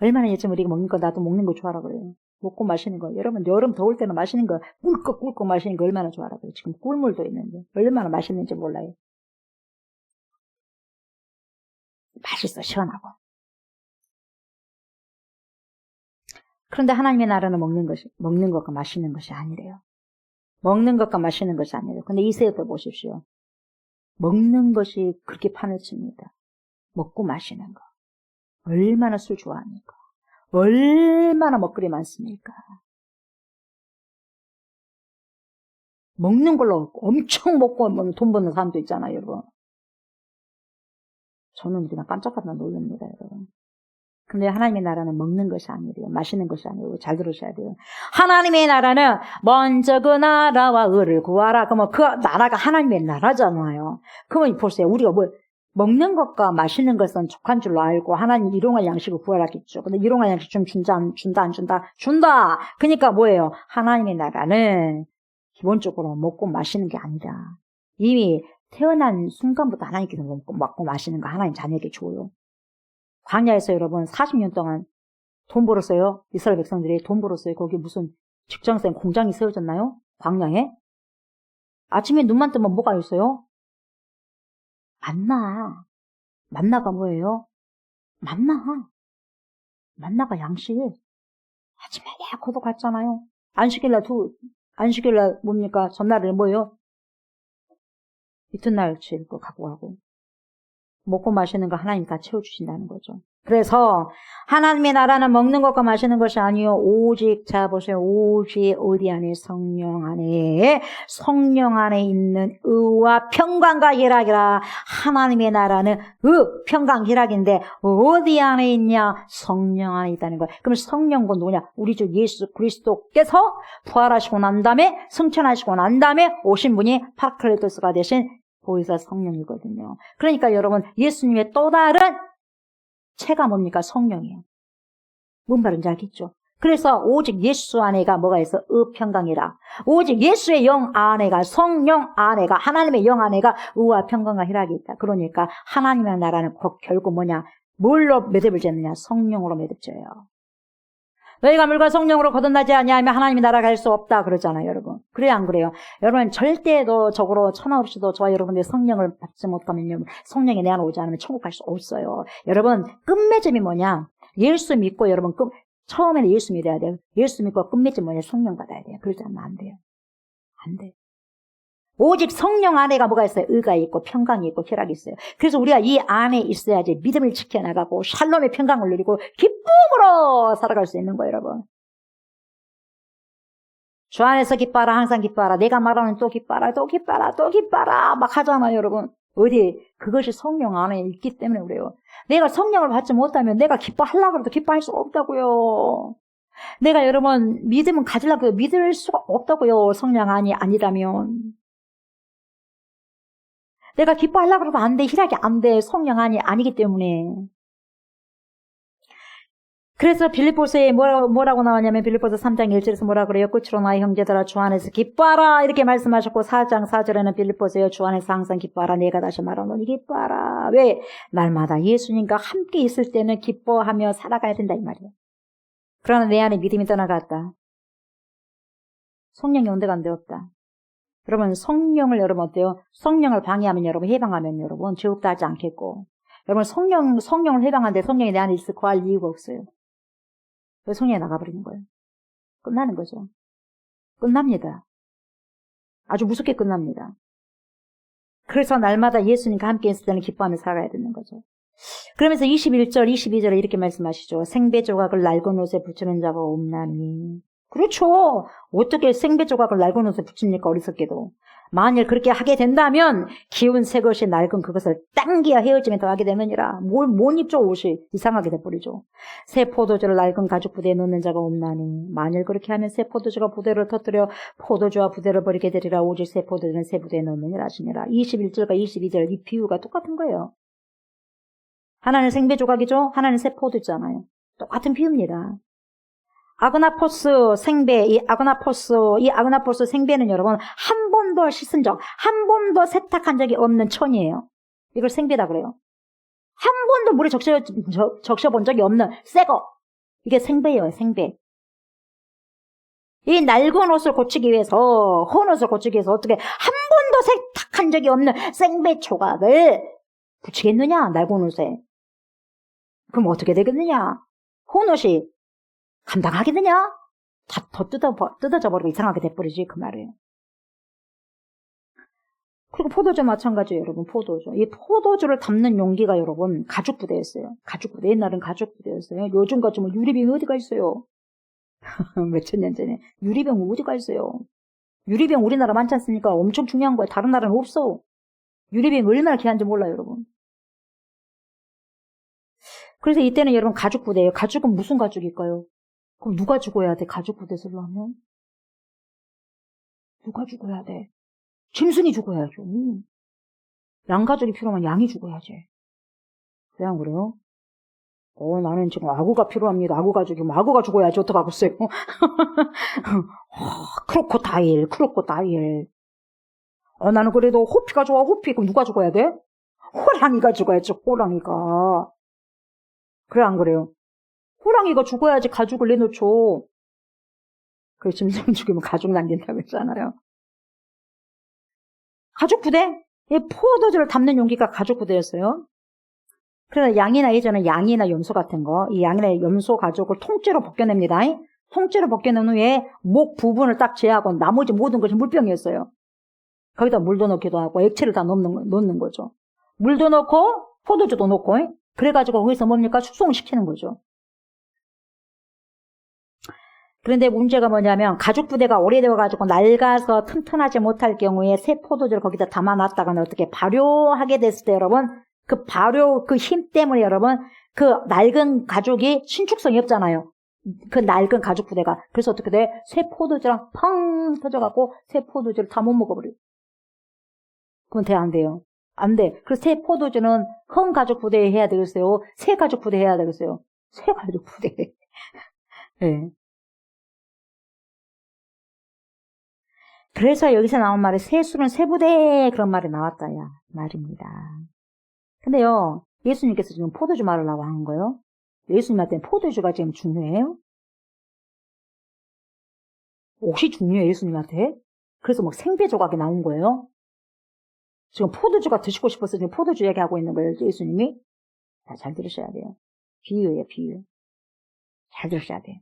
얼마나 요즘 우리가 먹는 거 나도 먹는 거 좋아하라 그래요. 먹고 마시는 거. 여러분 여름 더울 때는 마시는 거 꿀꺽꿀꺽 마시는 거 얼마나 좋아하라 그래요. 지금 꿀물도 있는데 얼마나 맛있는지 몰라요. 맛있어, 시원하고. 그런데 하나님의 나라는 먹는 것과 마시는 것이 아니래요. 먹는 것과 마시는 것이 아니래요. 근데 이세대 보십시오. 먹는 것이 그렇게 판을 칩니다. 먹고 마시는 거. 얼마나 술 좋아합니까? 얼마나 먹거리 많습니까? 먹는 걸로 엄청 먹고 돈 버는 사람도 있잖아요, 여러분. 저는 그냥 깜짝깜짝 놀랍니다, 여러분. 근데 하나님의 나라는 먹는 것이 아니래요. 마시는 것이 아니고 잘 들으셔야 돼요. 하나님의 나라는 먼저 그 나라와 의를 구하라. 그러면 그 나라가 하나님의 나라잖아요. 그러면 보세요. 우리가 뭐 먹는 것과 마시는 것은 족한 줄로 알고 하나님 일용할 양식을 구하라겠죠. 근데 일용할 양식 좀 준다 안 준다. 준다. 그러니까 뭐예요? 하나님의 나라는 기본적으로 먹고 마시는 게 아니라 이미 태어난 순간부터 하나님께서 먹고 마시는 거 하나님 자녀에게 줘요. 광야에서 여러분 40년 동안 돈 벌었어요. 이스라엘 백성들이 돈 벌었어요. 거기 무슨 직장생 공장이 세워졌나요? 광야에? 아침에 눈만 뜨면 뭐가 있어요? 만나. 만나가 뭐예요? 만나가 양식. 아침에 내 고도 갔잖아요. 안식일날 뭡니까? 전날에 뭐예요? 이튿날치 거 갖고 가고. 먹고 마시는 거 하나님 다 채워주신다는 거죠. 그래서 하나님의 나라는 먹는 것과 마시는 것이 아니요 오직 자 보세요. 오직 어디 안에 성령 안에 있는 의와 평강과 희락이라. 하나님의 나라는 평강 희락인데 어디 안에 있냐? 성령 안에 있다는 거예요. 그럼 성령은 누구냐? 우리 주 예수 그리스도께서 부활하시고 난 다음에 승천하시고 난 다음에 오신 분이 파라클레토스가 되신 보혜사 성령이거든요. 그러니까 여러분 예수님의 또 다른 체가 뭡니까? 성령이에요. 뭔 말인지 알겠죠? 그래서 오직 예수 안에가 뭐가 있어? 의평강이라. 오직 예수의 영 안에가 성령 안에가 하나님의 영 안에가 의와 평강과 희락이 있다. 그러니까 하나님의 나라는 결국 뭐냐? 뭘로 매듭을 짓느냐? 성령으로 매듭져요. 너희가 물과 성령으로 거듭나지 아니하면 하나님의 나라 갈 수 없다 그러잖아요, 여러분. 그래요, 안 그래요? 여러분 절대도 적으로 천하 없이도 저와 여러분들이 성령을 받지 못하면요, 성령이 내 안에 오지 않으면 천국 갈 수 없어요. 여러분 끝맺음이 뭐냐? 예수 믿고 여러분 처음에는 예수 믿어야 돼요. 예수 믿고 끝맺음 뭐냐? 성령 받아야 돼요. 그러지 않으면 안 돼요. 안 돼요. 오직 성령 안에가 뭐가 있어요? 의가 있고 평강이 있고 희락이 있어요. 그래서 우리가 이 안에 있어야지 믿음을 지켜나가고 샬롬의 평강을 누리고 기쁨으로 살아갈 수 있는 거예요, 여러분. 주 안에서 기뻐하라, 항상 기뻐하라. 내가 말하는 또 기뻐하라, 또 기뻐하라, 또 기뻐하라 막 하잖아요, 여러분. 어디 그것이 성령 안에 있기 때문에 그래요. 내가 성령을 받지 못하면 내가 기뻐하려고 해도 기뻐할 수 없다고요. 내가 여러분 믿음은 가지려고 해도 믿을 수가 없다고요. 성령 안이 아니라면. 내가 기뻐하려고 해도 안 돼. 희락이 안 돼. 성령 안이 아니기 때문에. 그래서 빌립보서에 뭐라고 나왔냐면 빌립보서 3장 1절에서 뭐라 그래요? 끝으로 나의 형제들아 주 안에서 기뻐하라 이렇게 말씀하셨고 4장 4절에는 빌립보서에 주 안에서 항상 기뻐하라. 내가 다시 말하노니 기뻐하라. 왜? 날마다 예수님과 함께 있을 때는 기뻐하며 살아가야 된다 이 말이에요. 그러나 내 안에 믿음이 떠나갔다. 성령이 온데간데 없다. 여러분 성령을 여러분 어때요? 성령을 방해하면 여러분 해방하면 여러분 죄 없다 하지 않겠고 여러분 성령을 해방하는데 성령이 내 안에 있을 거할 이유가 없어요. 왜 성령이 나가버리는 거예요? 끝나는 거죠. 끝납니다. 아주 무섭게 끝납니다. 그래서 날마다 예수님과 함께 있을 때는 기뻐하며 살아야 되는 거죠. 그러면서 21절, 22절에 이렇게 말씀하시죠. 생배 조각을 낡은 옷에 붙이는 자가 없나니. 그렇죠. 어떻게 생배 조각을 낡은 옷에 붙입니까? 어리석게도. 만일 그렇게 하게 된다면 기운 새 것이 낡은 그것을 당기어 헤어짐에 더하게 되느니라. 못 입죠 옷이. 이상하게 돼버리죠. 새 포도주를 낡은 가죽 부대에 넣는 자가 없나니. 만일 그렇게 하면 새 포도주가 부대를 터뜨려 포도주와 부대를 버리게 되리라. 오직 새 포도주는 새 부대에 넣느니라 하시니라. 21절과 22절 이 비유가 똑같은 거예요. 하나는 생배 조각이죠. 하나는 새 포도주잖아요. 똑같은 비유입니다. 아그나포스 생배, 이 아그나포스 생배는 여러분, 한 번도 씻은 적, 한 번도 세탁한 적이 없는 천이에요. 이걸 생배다 그래요. 한 번도 물에 적셔본 적이 없는 새거. 이게 생배예요, 생배. 이 낡은 옷을 고치기 위해서, 헌 옷을 고치기 위해서 어떻게 한 번도 세탁한 적이 없는 생배 조각을 붙이겠느냐, 낡은 옷에. 그럼 어떻게 되겠느냐? 헌 옷이 감당하겠느냐? 다 더 뜯어져 버리고 이상하게 돼버리지 그 말이에요. 그리고 포도주 마찬가지예요, 여러분. 포도주. 이 포도주를 담는 용기가 여러분 가죽 부대였어요. 가죽 부대. 옛날엔 가죽 부대였어요. 요즘같이 뭐 유리병이 어디가 있어요? 몇천 년 전에 유리병 어디가 있어요? 유리병 우리나라 많지 않습니까? 엄청 중요한 거예요. 다른 나라는 없어. 유리병 얼마나 귀한지 몰라요, 여러분. 그래서 이때는 여러분 가죽 부대예요. 가죽은 무슨 가죽일까요? 그럼 누가 죽어야 돼? 가죽 부대 쓰려면? 누가 죽어야 돼? 짐승이 죽어야죠. 양가죽이 필요하면 양이 죽어야지. 왜 안 그래요? 나는 지금 아구가 필요합니다. 아구 가죽이면 아구가 죽어야지. 어떡하겠어요? 크로코다일. 나는 그래도 호피가 좋아, 호피. 그럼 누가 죽어야 돼? 호랑이가 죽어야지, 호랑이가. 그래, 안 그래요? 호랑이가 죽어야지 가죽을 내놓죠. 그래, 짐승 죽이면 가죽 남긴다고 했잖아요. 가죽 부대? 이 포도주를 담는 용기가 가죽 부대였어요. 그래서 양이나 예전에 양이나 염소 같은 거, 이 양이나 염소 가죽을 통째로 벗겨냅니다. 통째로 벗겨낸 후에 목 부분을 딱 제하고 나머지 모든 것이 물병이었어요. 거기다 물도 넣기도 하고 액체를 다 넣는 거죠. 물도 넣고 포도주도 넣고 그래가지고 거기서 뭡니까? 숙성을 시키는 거죠. 그런데 문제가 뭐냐면 가죽 부대가 오래되어가지고 낡아서 튼튼하지 못할 경우에 새 포도주를 거기다 담아놨다가는 어떻게 발효하게 됐을 때 여러분 그 발효 그 힘 때문에 여러분 그 낡은 가죽이 신축성이 없잖아요. 그 낡은 가죽 부대가. 그래서 어떻게 돼? 새 포도주랑 펑 터져갖고 새 포도주를 다 못 먹어버려요. 그건 돼, 안 돼요? 안 돼. 그래서 새 포도주는 헝 가죽 부대에 해야 되겠어요? 새 가죽 부대에 해야 되겠어요? 새 가죽 부대. 네. 그래서 여기서 나온 말이 새술은 새 부대 그런 말이 나왔다야 말입니다. 근데요, 예수님께서 지금 포도주 말하려고 하는 거예요? 예수님한테는 포도주가 지금 중요해요? 옷이 중요해요, 예수님한테? 그래서 막 생배 조각이 나온 거예요? 지금 포도주가 드시고 싶어서 지금 포도주 얘기하고 있는 거예요, 예수님이? 잘 들으셔야 돼요. 비유예요, 비유. 잘 들으셔야 돼요.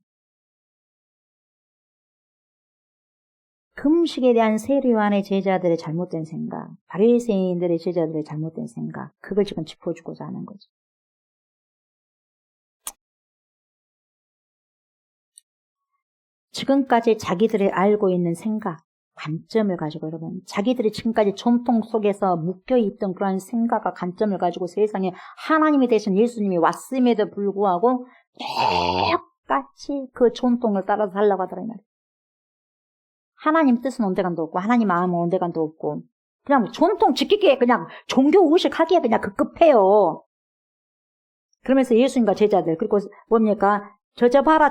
금식에 대한 세례요한의 제자들의 잘못된 생각, 바리새인들의 제자들의 잘못된 생각, 그걸 지금 짚어주고자 하는 거죠. 지금까지 자기들이 알고 있는 생각, 관점을 가지고 여러분, 자기들이 지금까지 전통 속에서 묶여있던 그런 생각과 관점을 가지고 세상에 하나님이 되신 예수님이 왔음에도 불구하고 똑같이 그 전통을 따라서 살려고 하더라 이 말이에요. 하나님 뜻은 온데간도 없고 하나님 마음은 온데간도 없고 그냥 전통 지키기에 그냥 종교의식하기에 그냥 급급해요. 그러면서 예수님과 제자들 그리고 뭡니까? 저 봐라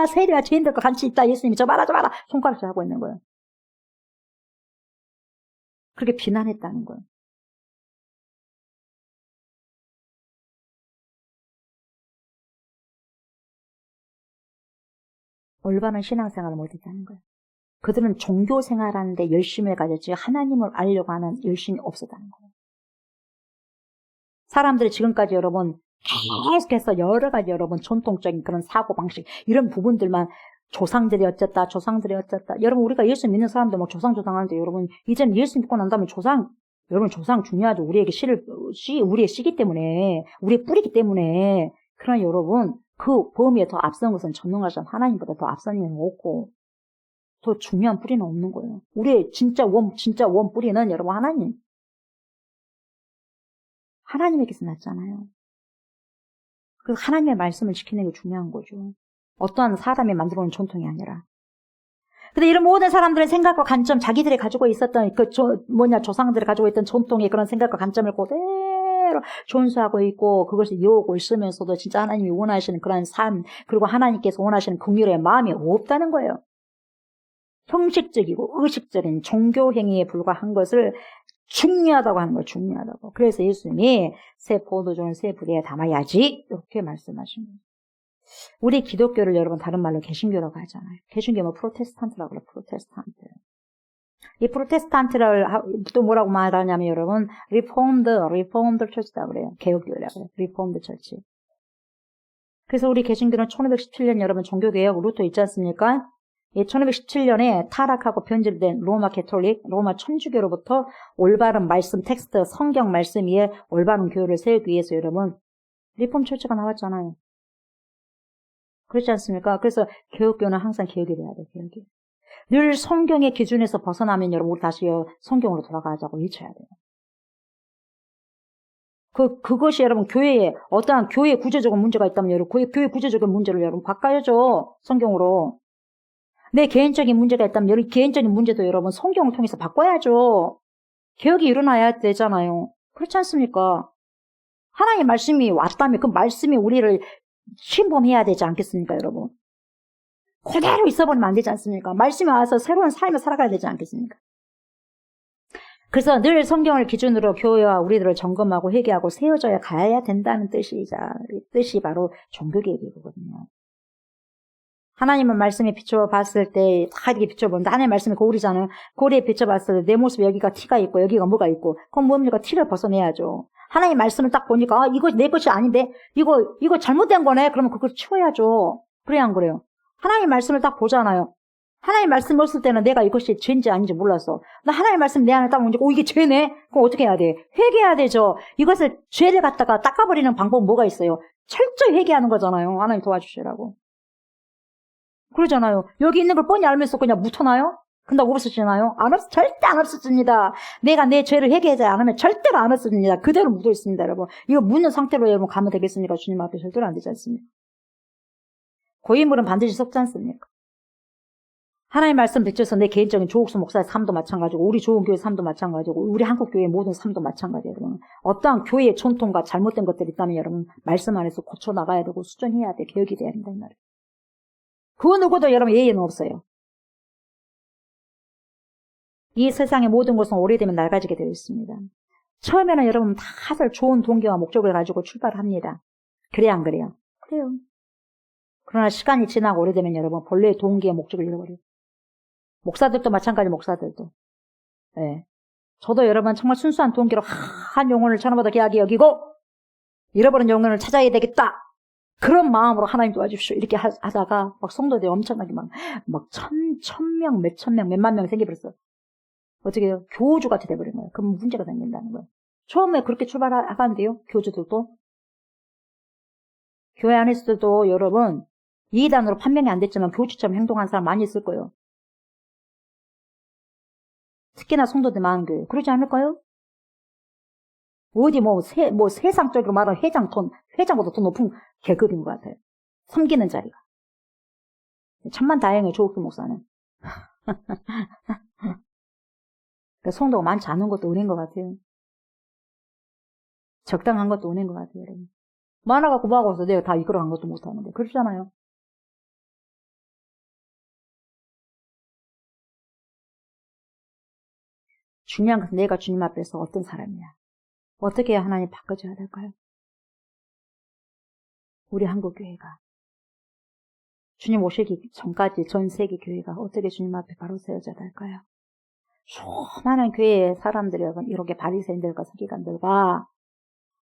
세리와 죄인들과 같이 있다. 예수님이 저 봐라 손가락질 하고 있는 거예요. 그렇게 비난했다는 거예요. 올바른 신앙생활을 못했다는 거예요. 그들은 종교생활하는데 열심을 가졌지 하나님을 알려고 하는 열심이 없었다는 거예요. 사람들이 지금까지 여러분 계속해서 여러 가지 여러분 전통적인 그런 사고방식 이런 부분들만 조상들이 어쨌다. 여러분 우리가 예수 믿는 사람들 막 조상 하는데 여러분 이제는 예수 믿고 난 다음에 여러분 조상 중요하죠. 우리에게 우리의 씨기 때문에 우리의 뿌리기 때문에 그러나 여러분 그 범위에 더 앞선 것은 전능하신 하나님보다 더 앞선 일은 없고 더 중요한 뿌리는 없는 거예요. 우리의 진짜 원 뿌리는 여러분 하나님에게서 났잖아요. 그래서 하나님의 말씀을 지키는 게 중요한 거죠. 어떠한 사람이 만들어온 전통이 아니라. 근데 이런 모든 사람들의 생각과 관점, 자기들이 가지고 있었던 조상들이 가지고 있던 전통의 그런 생각과 관점을 그대로 존수하고 있고 그것을 이어오고 있으면서도 진짜 하나님이 원하시는 그런 삶, 그리고 하나님께서 원하시는 긍휼의 마음이 없다는 거예요. 형식적이고 의식적인 종교 행위에 불과한 것을 중요하다고 하는 거예요. 중요하다고. 그래서 예수님이 새 포도주는 새 부대에 담아야지 이렇게 말씀하신 거예요. 우리 기독교를 여러분 다른 말로 개신교라고 하잖아요. 개신교는 프로테스탄트라고 그래요. 프로테스탄트. 이 프로테스탄트를 또 뭐라고 말하냐면 여러분 리폼드 처치라고 그래요. 개혁교회라고 그래요. 리폼드 처치. 그래서 우리 개신교는 1517년 여러분 종교개혁 루터 있지 않습니까? 1517년에 타락하고 변질된 로마 캐톨릭, 로마 천주교로부터 올바른 말씀 텍스트, 성경 말씀 위에 올바른 교회를 세우기 위해서 여러분 리폼 처치가 나왔잖아요. 그렇지 않습니까? 그래서 개혁교는 항상 개혁이 돼야 돼요. 개혁이. 늘 성경의 기준에서 벗어나면 여러분 우리 다시 성경으로 돌아가자고 외쳐야 돼요. 그것이 여러분 교회에, 어떠한 교회 구조적인 문제가 있다면 여러분, 교회 구조적인 문제를 여러분 바꿔야죠. 성경으로. 내 개인적인 문제가 있다면 여러분, 개인적인 문제도 여러분 성경을 통해서 바꿔야죠. 개혁이 일어나야 되잖아요. 그렇지 않습니까? 하나님의 말씀이 왔다면 그 말씀이 우리를 침범해야 되지 않겠습니까, 여러분? 그대로 있어버리면 안 되지 않습니까? 말씀이 와서 새로운 삶을 살아가야 되지 않겠습니까? 그래서 늘 성경을 기준으로 교회와 우리들을 점검하고 회개하고 세워져야 가야 된다는 뜻이 바로 종교개혁이거든요. 하나님은 말씀에 비춰봤을 때, 다 이렇게 비춰보는데, 하나님의 말씀이 거울이잖아요. 거울에 비춰봤을 때 내 모습에 여기가 티가 있고, 여기가 뭐가 있고, 그럼 뭡니까? 티를 벗어내야죠. 하나님의 말씀을 딱 보니까, 이거 내 것이 아닌데, 이거 잘못된 거네? 그러면 그걸 치워야죠. 그래야 안 그래요? 하나님의 말씀을 딱 보잖아요. 하나님의 말씀 없을 때는 내가 이것이 죄인지 아닌지 몰랐어. 나 하나님의 말씀 내 안에 딱 보니까, 이게 죄네? 그럼 어떻게 해야 돼? 회개해야 되죠. 이것을, 죄를 갖다가 닦아버리는 방법은 뭐가 있어요? 철저히 회개하는 거잖아요. 하나님 도와주시라고. 그러잖아요. 여기 있는 걸 뻔히 알면서 그냥 묻혀놔요? 근데 없어지나요? 절대 안 없어집니다. 내가 내 죄를 회개하지 않으면 절대로 안 없어집니다. 그대로 묻어 있습니다, 여러분. 이거 묻는 상태로 여러분 가면 되겠습니까? 주님 앞에 절대로 안 되지 않습니까? 고인물은 반드시 썩지 않습니까? 하나님 말씀 비춰서 내 개인적인 조옥수 목사의 삶도 마찬가지고, 우리 좋은 교회 삶도 마찬가지고, 우리 한국 교회의 모든 삶도 마찬가지예요, 여러분. 어떠한 교회의 전통과 잘못된 것들이 있다면 여러분, 말씀 안에서 고쳐나가야 되고, 수정해야 돼, 개혁이 돼야 된다, 이 말이에요. 그 누구도 여러분 예의는 없어요. 이 세상의 모든 것은 오래되면 낡아지게 되어 있습니다. 처음에는 여러분 다들 좋은 동기와 목적을 가지고 출발합니다. 그래야 안 그래요? 그래요. 그러나 시간이 지나고 오래되면 여러분 본래의 동기의 목적을 잃어버려요. 목사들도 마찬가지, 목사들도. 네. 저도 여러분 정말 순수한 동기로 한 영혼을 천하보다 귀하게 여기고 잃어버린 영혼을 찾아야 되겠다. 그런 마음으로 하나님 도와주십시오. 이렇게 하다가 막 성도들이 엄청나게 막 천 명, 몇천 명, 몇만 명 생겨버렸어요. 어떻게 해요? 교주 같이 돼버린 거예요. 그럼 문제가 생긴다는 거예요. 처음에 그렇게 출발하는데요, 교주들도. 교회 안에서도 여러분, 이단으로 판명이 안 됐지만 교주처럼 행동하는 사람 많이 있을 거예요. 특히나 성도들 많은 교회. 그러지 않을까요? 어디 세상적으로 말하면 회장보다 더 높은 계급인 것 같아요. 섬기는 자리가. 천만 다행이에요, 조옥수 목사는. 성도가 많지 않은 것도 은혜인 것 같아요. 적당한 것도 은혜인 것 같아요, 여러분. 많아갖고 뭐하고 해서 내가 다 이끌어간 것도 못하는데. 그렇잖아요. 중요한 것은 내가 주님 앞에서 어떤 사람이냐. 어떻게 해야 하나님 바꿔줘야 될까요? 우리 한국교회가. 주님 오시기 전까지 전 세계 교회가 어떻게 주님 앞에 바로 세워져야 될까요? 수많은 교회의 사람들이 이렇게 바리새인들과 서기관들과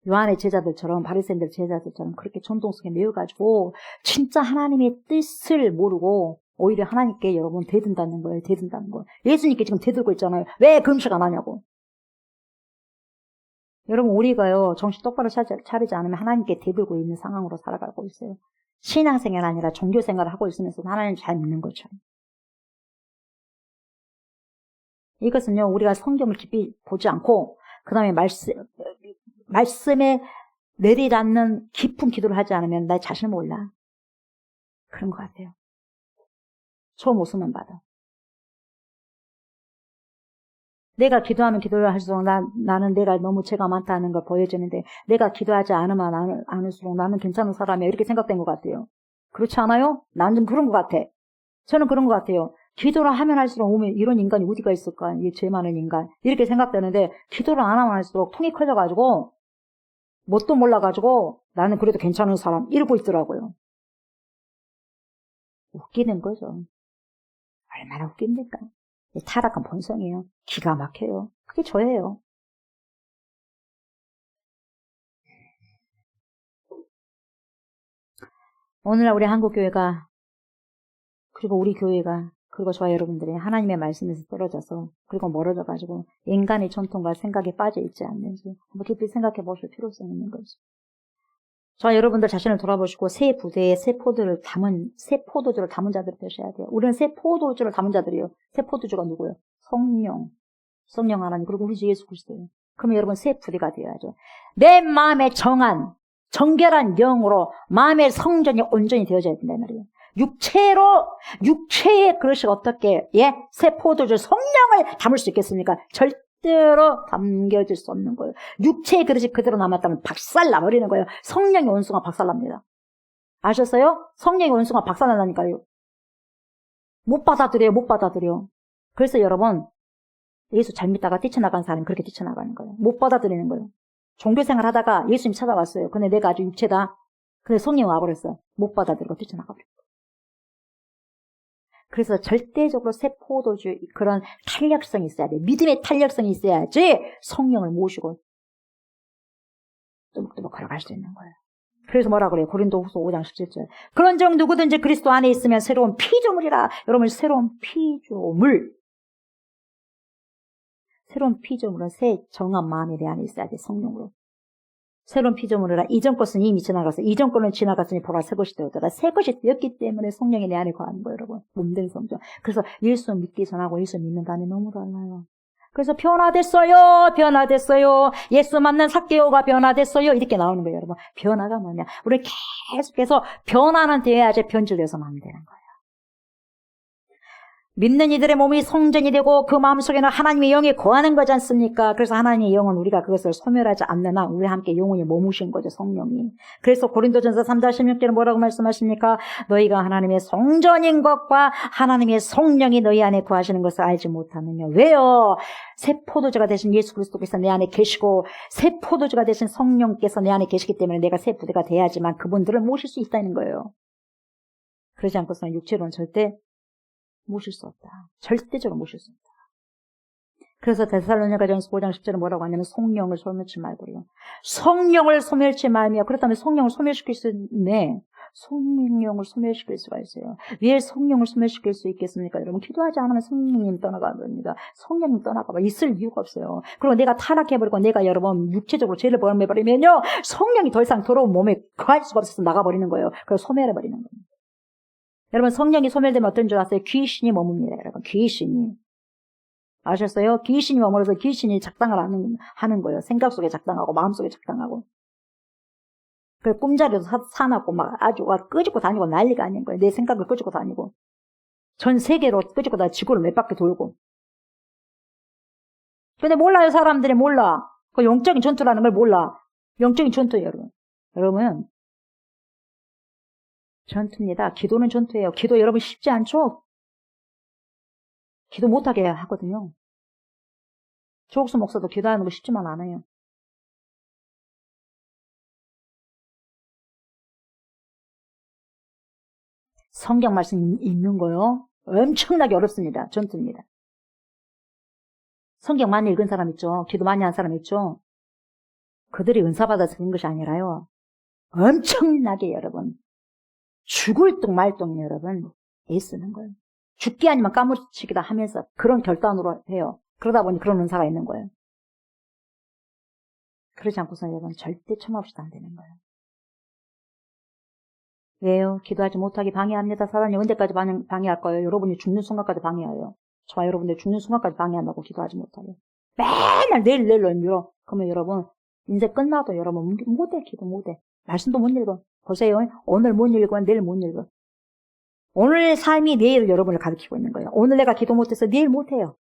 요한의 제자들처럼, 바리새인들 제자들처럼 그렇게 전통 속에 매여가지고 진짜 하나님의 뜻을 모르고 오히려 하나님께 여러분 대든다는 거예요. 대든다는 거예요. 예수님께 지금 대들고 있잖아요. 왜 금식 안 하냐고. 여러분 우리가요 정신 똑바로 차리지 않으면 하나님께 대들고 있는 상황으로 살아가고 있어요. 신앙생활 아니라 종교생활을 하고 있으면서 하나님을 잘 믿는 거죠. 이것은요 우리가 성경을 깊이 보지 않고 그 다음에 말씀에 내리닫는 깊은 기도를 하지 않으면 나 자신을 몰라. 그런 것 같아요. 저 모습만 봐도. 내가 기도하면 기도를 할수록 나는 내가 너무 죄가 많다는 걸 보여주는데 내가 기도하지 않으면 않을수록 나는 괜찮은 사람이야. 이렇게 생각된 것 같아요. 그렇지 않아요? 난 좀 그런 것 같아. 저는 그런 것 같아요. 기도를 하면 할수록 오면 이런 인간이 어디가 있을까? 이 죄 많은 인간. 이렇게 생각되는데 기도를 안 하면 할수록 통이 커져가지고 뭣도 몰라가지고 나는 그래도 괜찮은 사람 이러고 있더라고요. 웃기는 거죠. 얼마나 웃깁니까? 타락한 본성이에요. 기가 막혀요. 그게 저예요. 오늘날 우리 한국교회가 그리고 우리 교회가 그리고 저와 여러분들이 하나님의 말씀에서 떨어져서 그리고 멀어져가지고 인간의 전통과 생각에 빠져있지 않는지 한번 깊이 생각해 보실 필요성이 있는 거죠. 저와 여러분들 자신을 돌아보시고 새 부대에 새 포도주를 담은 자들이 되셔야 돼요. 우리는 새 포도주를 담은 자들이에요. 새 포도주가 누구예요? 성령 하나님 그리고 우리 주 예수 그리스도예요. 그러면 여러분 새 부대가 되어야죠. 내 마음에 정한 정결한 영으로 마음의 성전이 온전히 되어져야 된다는 말이에요. 육체의 그릇이 어떻게 새 포도주 성령을 담을 수 있겠습니까? 절대로 담겨질 수 없는 거예요. 육체의 그릇이 그대로 남았다면 박살나버리는 거예요. 성령이 온 순간 박살납니다. 아셨어요? 성령이 온 순간 박살나니까요. 못 받아들여. 그래서 여러분, 예수 잘 믿다가 뛰쳐나간 사람이 그렇게 뛰쳐나가는 거예요. 못 받아들이는 거예요. 종교생활 하다가 예수님 찾아왔어요. 근데 내가 아주 육체다. 근데 성령이 와버렸어. 못 받아들이고 뛰쳐나가버렸어. 그래서 절대적으로 새 포도주 그런 탄력성이 있어야 돼. 믿음의 탄력성이 있어야지 성령을 모시고 또박또박 걸어갈 수 있는 거예요. 그래서 뭐라 그래요? 고린도후서 5장 17절. 그런즉 누구든지 그리스도 안에 있으면 새로운 피조물이라. 여러분 새로운 피조물. 새로운 피조물은 새 정한 마음이 내 안에 있어야 돼. 성령으로. 새로운 피조물이라. 이전 것은 이미 지나갔어요. 이전 거는 지나갔으니 보라 새 것이 되었다. 새 것이 되었기 때문에 성령이 내 안에 거하는 거예요. 여러분. 몸된 성전. 그래서 예수 믿기 전하고 예수 믿는 다음에 너무 달라요. 그래서 변화됐어요. 예수 만난 삭개오가 변화됐어요. 이렇게 나오는 거예요, 여러분. 변화가 뭐냐? 우리 계속해서 변화는 돼야지 변질돼서는 안 되는 거예요. 믿는 이들의 몸이 성전이 되고 그 마음속에는 하나님의 영이 거하는 거지 않습니까? 그래서 하나님의 영은 우리가 그것을 소멸하지 않는 한 우리와 함께 영원히 머무신 거죠, 성령이. 그래서 고린도전서 3장 16절에 뭐라고 말씀하십니까? 너희가 하나님의 성전인 것과 하나님의 성령이 너희 안에 거하시는 것을 알지 못하느냐. 왜요? 새 포도주가 되신 예수 그리스도께서 내 안에 계시고 새 포도주가 되신 성령께서 내 안에 계시기 때문에 내가 새 부대가 돼야지만 그분들을 모실 수 있다는 거예요. 그러지 않고서는 육체로는 절대 모실 수 없다. 절대적으로 모실 수 없다. 그래서 데살로니가전서 5장 10절에 뭐라고 하냐면 성령을 소멸치 말고요. 성령을 소멸치 말며 그렇다면 성령을 소멸시킬 수 있네. 성령을 소멸시킬 수가 있어요. 왜 성령을 소멸시킬 수 있겠습니까? 여러분 기도하지 않으면 성령님 떠나가버립니다. 성령님 떠나가봐 있을 이유가 없어요. 그리고 내가 타락해버리고 내가 여러분 육체적으로 죄를 범해버리면요 성령이 더 이상 더러운 몸에 거할 수가 없어서 나가버리는 거예요. 그래서 소멸해버리는 겁니다. 여러분 성령이 소멸되면 어떤 줄 아세요? 귀신이 머뭅니다. 여러분 귀신이. 아셨어요? 귀신이 머물러서 귀신이 작당을 하는 거예요. 생각 속에 작당하고 마음 속에 작당하고. 그래서 꿈자리에서 사납고 막 아주 끄집고 다니고 난리가 아닌 거예요. 내 생각을 끄집고 다니고. 전 세계로 끄집고 다 지구를 몇 바퀴 돌고. 근데 몰라요. 사람들이 몰라. 그 영적인 전투라는 걸 몰라. 영적인 전투예요. 여러분. 여러분. 전투입니다. 기도는 전투예요. 기도 여러분 쉽지 않죠? 기도 못하게 하거든요. 조옥수 목사도 기도하는 거 쉽지만 않아요. 성경 말씀 읽는 거요. 엄청나게 어렵습니다. 전투입니다. 성경 많이 읽은 사람 있죠? 기도 많이 한 사람 있죠? 그들이 은사받아서 그런 것이 아니라요. 엄청나게 여러분. 죽을 둥 말 둥 여러분 애쓰는 거예요. 죽기 아니면 까무러치기다 하면서 그런 결단으로 해요. 그러다 보니 그런 은사가 있는 거예요. 그러지 않고서 여러분 절대 참아없이도 안 되는 거예요. 왜요? 기도하지 못하게 방해합니다. 사단이 언제까지 방해할 거예요? 여러분이 죽는 순간까지 방해해요. 저와 여러분들 죽는 순간까지 방해한다고 기도하지 못하게. 맨날 내일 밀어. 그러면 여러분 인생 끝나도 여러분 못해 기도 못해. 말씀도 못 읽어. 보세요. 오늘 못 읽어. 내일 못 읽어. 오늘의 삶이 내일 여러분을 가르치고 있는 거예요. 오늘 내가 기도 못해서 내일 못해요.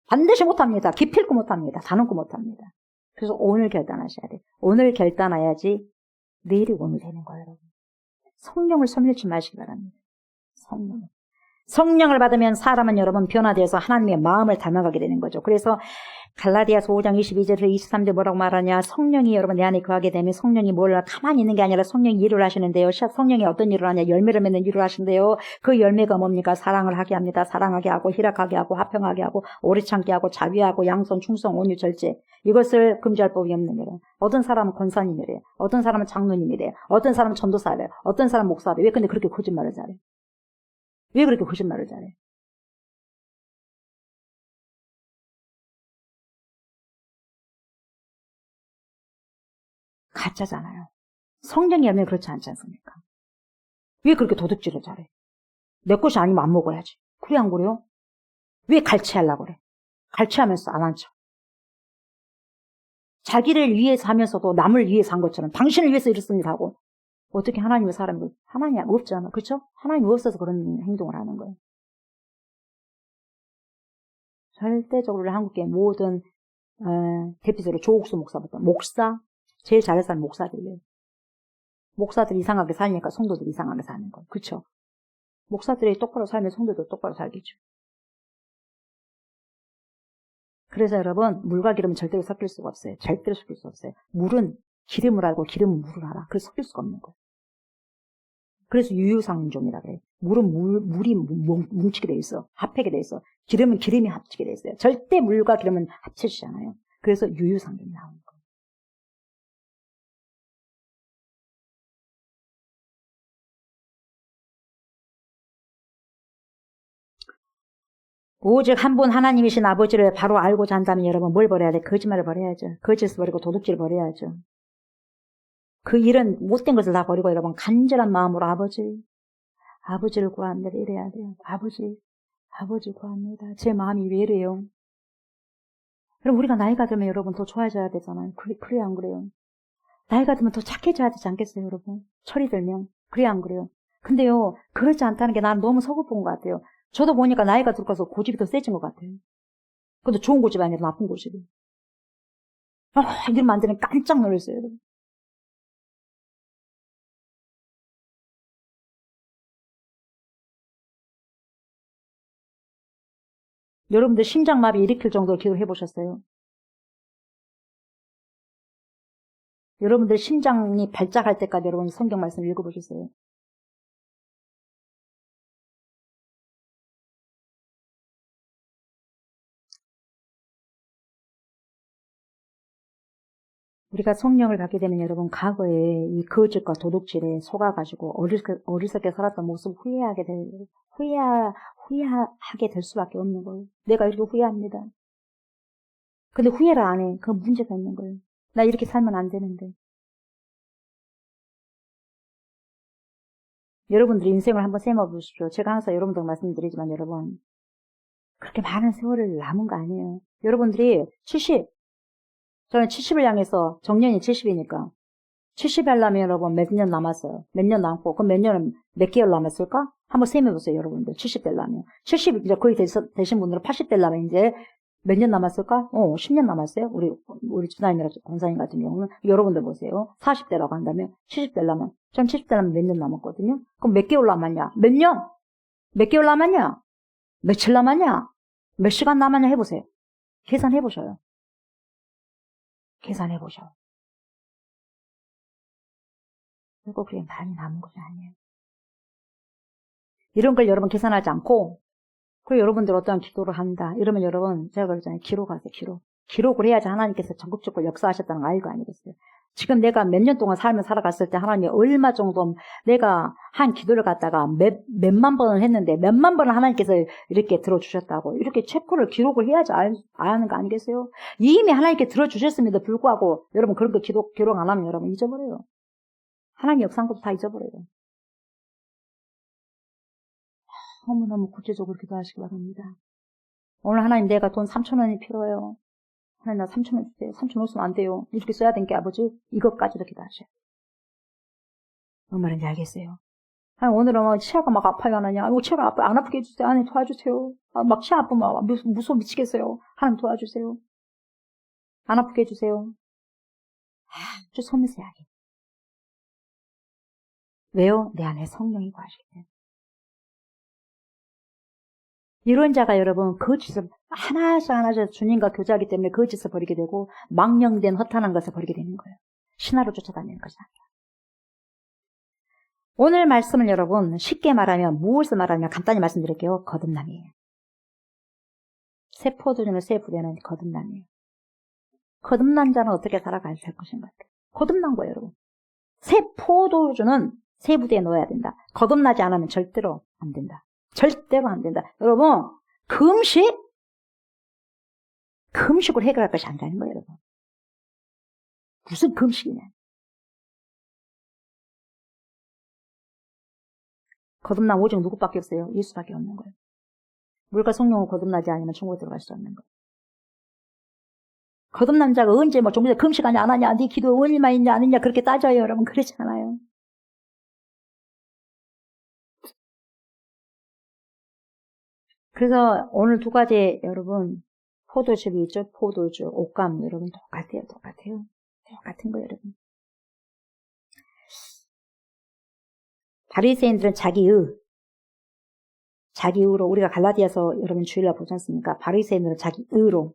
반드시 못합니다. 기필코 못합니다. 다놓고 못합니다. 그래서 오늘 결단하셔야 돼요. 오늘 결단해야지 내일이 오늘 되는 거예요. 여러분. 성령을 소멸치 마시기 바랍니다. 성령을 받으면 사람은 여러분 변화되어서 하나님의 마음을 닮아가게 되는 거죠. 그래서 갈라디아서 5장 22절에서 23절 뭐라고 말하냐. 성령이 여러분 내 안에 거하게 되면 성령이 뭘 가만히 있는 게 아니라 성령이 일을 하시는데요. 성령이 어떤 일을 하냐. 열매를 맺는 일을 하시는데요. 그 열매가 뭡니까? 사랑을 하게 합니다. 사랑하게 하고 희락하게 하고 화평하게 하고 오래 참게 하고 자비하고 양선 충성 온유 절제. 이것을 금지할 법이 없는 거예요. 어떤 사람은 권사님이래요. 어떤 사람은 장로님이래요. 어떤 사람은 전도사래요. 어떤 사람은 목사래요. 왜 근데 그렇게 거짓말을 잘해? 왜 그렇게 거짓말을 잘해? 가짜잖아요. 성령이 하면 그렇지 않지 않습니까? 왜 그렇게 도둑질을 잘해? 내 것이 아니면 안 먹어야지. 그래 안 그래요? 왜 갈취하려고 그래? 갈취하면서 안 앉혀. 자기를 위해서 하면서도 남을 위해서 한 것처럼 당신을 위해서 이렇습니다 하고 어떻게 하나님의 사람을 하나님이 없잖아. 그렇죠? 하나님이 없어서 그런 행동을 하는 거예요. 절대적으로 한국의 모든 대표적으로 조옥수 목사부터 목사 제일 잘할 사람 목사들이에요. 목사들이 이상하게 살니까 성도들이 이상하게 사는 거예요. 그렇죠? 목사들이 똑바로 살면 성도도 똑바로 살겠죠. 그래서 여러분 물과 기름은 절대로 섞일 수가 없어요. 절대로 섞일 수 없어요. 물은 기름을 알고 기름은 물을 알아. 그래서 섞일 수가 없는 거예요. 그래서 유유상종이라 그래요. 물은 물이 뭉치게 돼 있어. 합하게 돼 있어. 기름은 기름이 합치게 돼 있어요. 절대 물과 기름은 합치지 않아요. 그래서 유유상종이 나오는 거예요. 오직 한 분 하나님이신 아버지를 바로 알고자 한다면 여러분 뭘 버려야 돼? 거짓말을 버려야죠. 거짓을 버리고 도둑질을 버려야죠. 그 일은 못된 것을 다 버리고 여러분 간절한 마음으로 아버지를 구합니다. 이래야 돼요. 아버지 구합니다. 제 마음이 왜 이래요? 그럼 우리가 나이가 들면 여러분 더 좋아져야 되잖아요. 그래야 안 그래요? 나이가 들면 더 착해져야 되지 않겠어요, 여러분? 철이 들면. 그래야 안 그래요? 근데요, 그렇지 않다는 게 나는 너무 서글픈 것 같아요. 저도 보니까 나이가 들어서 고집이 더 세진 것 같아요. 근데 좋은 고집이 아니라 나쁜 고집이. 이러면 안 되는 깜짝 놀랐어요, 여러분. 여러분들 심장마비 일으킬 정도로 기도해 보셨어요? 여러분들 심장이 발작할 때까지 여러분 성경 말씀 읽어보셨어요? 우리가 성령을 받게 되면 여러분 과거에 이 거짓과 도둑질에 속아가지고 어리석게 살았던 모습 후회하게 될 수밖에 없는 거예요. 내가 이렇게 후회합니다. 근데 후회를 안 해. 그건 문제가 있는 거예요. 나 이렇게 살면 안 되는데. 여러분들이 인생을 한번 세워보십시오. 제가 항상 여러분들 말씀드리지만 여러분 그렇게 많은 세월을 남은 거 아니에요. 여러분들이 70, 저는 70을 향해서 정년이 70이니까 70 하려면 여러분 몇 년 남았어요. 몇 년 남고 그럼 몇 개월 남았을까? 한번 세매보세요 여러분들. 70 되려면 70 이제 거의 되신 분들은 80 되려면 이제 몇 년 남았을까? 10년 남았어요. 우리 주나님이랑 권사님 같은 경우는 여러분들 보세요. 40대라고 한다면 70 되려면 전 70 되려면 몇 년 남았거든요. 그럼 몇 개월 남았냐? 몇 년? 몇 개월 남았냐? 며칠 남았냐? 몇 시간 남았냐 해보세요. 계산해보셔요. 계산해보셔. 그리고 그게 많이 남은 것이 아니에요. 이런 걸 여러분 계산하지 않고 그리고 여러분들 어떠한 기도를 한다. 이러면 여러분 제가 그러잖아요. 기록하세요. 기록을 해야지 하나님께서 전국적으로 역사하셨다는 거 알고 아니겠어요? 지금 내가 몇 년 동안 삶을 살아갔을 때 하나님이 얼마 정도 내가 한 기도를 갖다가 몇만 번을 했는데 몇만 번을 하나님께서 이렇게 들어주셨다고 이렇게 체크를 기록을 해야지 아는 거 아니겠어요? 이미 하나님께 들어주셨음에도 불구하고 여러분 그런 거 기록 안 하면 여러분 잊어버려요. 하나님 역사한 것도 다 잊어버려요. 너무너무 구체적으로 기도하시기 바랍니다. 오늘 하나님 내가 돈 3,000원이 필요해요. 하나님 나 3,000원 주세요. 3,000원 없으면 안 돼요. 이렇게 써야 되는 게 아버지 이것까지도 기도하셔요. 뭔 말인지 알겠어요? 하나님 오늘은 치아가 막 아파요 하나님. 치아가 안 아프게 해주세요. 하나님 도와주세요. 막 치아 아프면 무서워 미치겠어요. 하나님 도와주세요. 안 아프게 해주세요. 아주 섬세하게. 왜요? 내 안에 성령이 거하시기 때문에. 이런 자가 여러분 거짓을 하나씩 주님과 교제하기 때문에 거짓을 버리게 되고 망령된 허탄한 것을 버리게 되는 거예요. 신화로 쫓아다니는 것이 아니라. 오늘 말씀을 여러분 쉽게 말하면 무엇을 말하면 간단히 말씀드릴게요. 거듭남이에요. 새 포도주는 새 부대는 거듭남이에요. 거듭난 자는 어떻게 살아갈 것인가. 거듭난 거예요 여러분. 새 포도주는 새 부대에 넣어야 된다. 거듭나지 않으면 절대로 안 된다. 절대로 안 된다. 여러분, 금식으로 해결할 것이 아니라는 거예요, 여러분. 무슨 금식이냐. 거듭난 오직 누구밖에 없어요? 예수밖에 없는 거예요. 물과 성령으로 거듭나지 않으면 천국에 들어갈 수 없는 거예요. 거듭난 자가 언제 뭐 종교적 금식 하냐 안 하냐, 네 기도 얼마 있냐 안 있냐 그렇게 따져요. 여러분 그렇지 않아요. 그래서 오늘 두 가지 여러분 포도즙이 있죠. 포도주, 옷감 여러분 똑같아요. 똑같은 거예요. 여러분. 바리새인들은 자기의로 우리가 갈라디아서 여러분 주일날 보지 않습니까? 바리새인들은 자기의로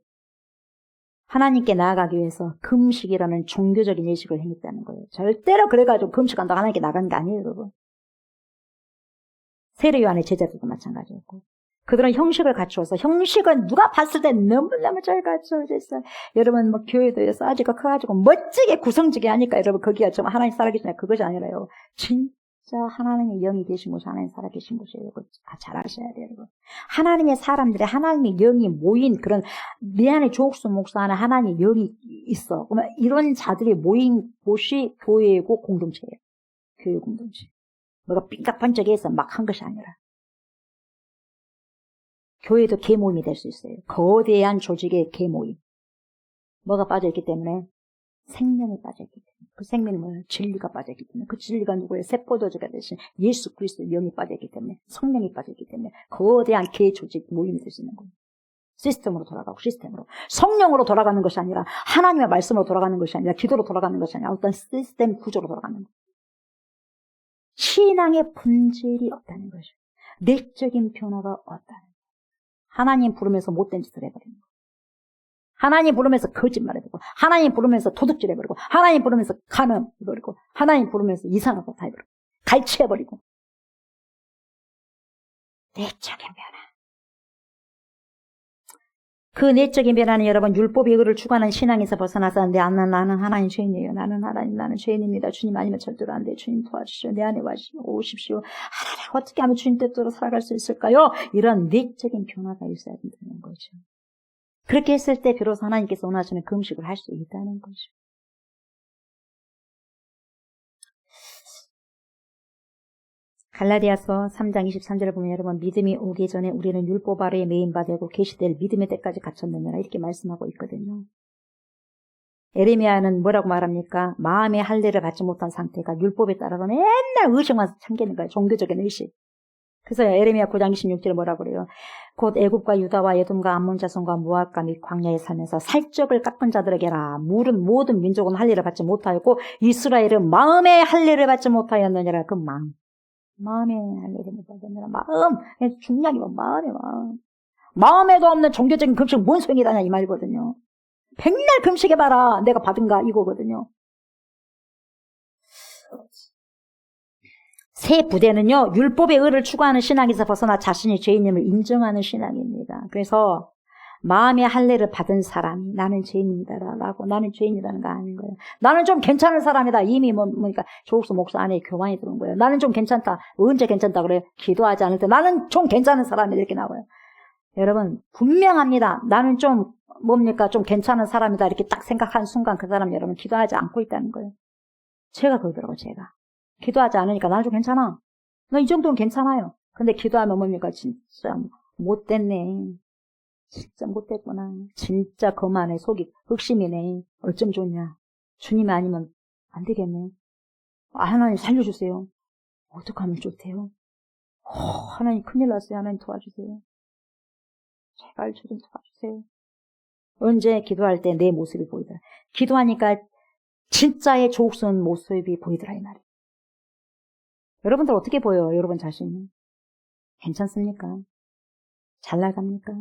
하나님께 나아가기 위해서 금식이라는 종교적인 예식을 행했다는 거예요. 절대로 그래가지고 금식한다고 하나님께 나가는 게 아니에요. 여러분. 세례 요한의 제자들도 마찬가지였고 그들은 형식을 갖추어서 형식은 누가 봤을 때 너무너무 잘 갖추어져 있어요. 여러분 뭐 교회도 싸지고 커가지고 멋지게 구성지게 하니까 여러분 거기가 좀 하나님 살아계시냐 그것이 아니라요. 진짜 하나님의 영이 계신 곳이 하나님 살아계신 곳이에요. 여러분 잘 아셔야 돼요. 여러분. 하나님의 사람들이 하나님의 영이 모인 그런 내 안에 조옥수 목사 안에 하나님의 영이 있어. 그러면 이런 자들이 모인 곳이 교회이고 공동체예요. 교회 공동체. 뭐가 삐까번쩍해서 막 한 것이 아니라. 교회도 계모임이 될 수 있어요. 거대한 조직의 계모임. 뭐가 빠져있기 때문에? 생명이 빠져있기 때문에. 그 생명이 뭐예요? 진리가 빠져있기 때문에. 그 진리가 누구예요? 새포도주가 대신 예수 그리스도의 영이 빠져있기 때문에. 성령이 빠져있기 때문에. 거대한 계 조직 모임이 될 수 있는 거예요. 시스템으로 돌아가고 시스템으로. 성령으로 돌아가는 것이 아니라 하나님의 말씀으로 돌아가는 것이 아니라 기도로 돌아가는 것이 아니라 어떤 시스템 구조로 돌아가는 거예요. 신앙의 본질이 없다는 거죠. 내적인 변화가 없다는 거예요. 하나님 부르면서 못된 짓을 해버리는 거예요. 하나님 부르면서 거짓말 해버리고 하나님 부르면서 도둑질 해버리고 하나님 부르면서 간음 해버리고 하나님 부르면서 이상한 거 다 해버리고 갈취해버리고 내적인 변화. 그 내적인 변화는 여러분 율법의 의를 추구하는 신앙에서 벗어나서 나는 하나님 죄인이에요. 나는 죄인입니다. 주님 아니면 절대로 안 돼요. 주님 도와주시오. 내 안에 오십시오. 하나님 어떻게 하면 주님 뜻대로 살아갈 수 있을까요? 이런 내적인 변화가 있어야 된다는 거죠. 그렇게 했을 때 비로소 하나님께서 원하시는 금식을 할 수 있다는 거죠. 갈라디아서 3장 23절을 보면 여러분 믿음이 오기 전에 우리는 율법 아래에 매인 바 되고 계시될 믿음의 때까지 갇혔느니라 이렇게 말씀하고 있거든요. 에레미야는 뭐라고 말합니까? 마음의 할례를 받지 못한 상태가 율법에 따라서 맨날 의식만 참기는 거예요. 종교적인 의식. 그래서 에레미야 9장 26절에 뭐라고 그래요? 곧 애굽과 유다와 에돔과 암몬 자손과 모압과 및 광야에 살면서 살적을 깎은 자들에게라 모든 민족은 할례를 받지 못하였고 이스라엘은 마음의 할례를 받지 못하였느니라. 그 마음의 할례를 못 받느니라. 마음 중요한 건 마음의 마음에도 없는 종교적인 금식 뭔 소용이 나냐 이 말이거든요. 백날 금식해봐라 내가 받은가 이거거든요. 새 부대는요 율법의 의를 추구하는 신앙에서 벗어나 자신이 죄인임을 인정하는 신앙입니다. 그래서 마음의 할례를 받은 사람이 나는 죄인이다라고 나는 죄인이라는 거 아닌 거예요. 나는 좀 괜찮은 사람이다. 이미 뭐니까 조국수 목사 안에 교만이 들어온 거예요. 나는 좀 괜찮다. 언제 괜찮다 그래요? 기도하지 않을 때 나는 좀 괜찮은 사람이 이렇게 나와요. 여러분 분명합니다. 나는 좀 좀 괜찮은 사람이다 이렇게 딱 생각한 순간 그 사람 여러분 기도하지 않고 있다는 거예요. 제가 그러더라고요. 제가 기도하지 않으니까 나는 좀 괜찮아. 나 이 정도는 괜찮아요. 근데 기도하면 진짜 못됐네. 진짜 못됐구나. 진짜 거만해. 속이 흑심이네. 어쩜 좋냐. 주님 아니면 안 되겠네. 하나님 살려주세요. 어떻게 하면 좋대요? 하나님 큰일 났어요. 하나님 도와주세요. 제발 저 좀 도와주세요. 언제 기도할 때 내 모습이 보이더라. 기도하니까 진짜의 조국스러운 모습이 보이더라 이 말이에요. 여러분들 어떻게 보여요? 여러분 자신이? 괜찮습니까? 잘 나갑니까?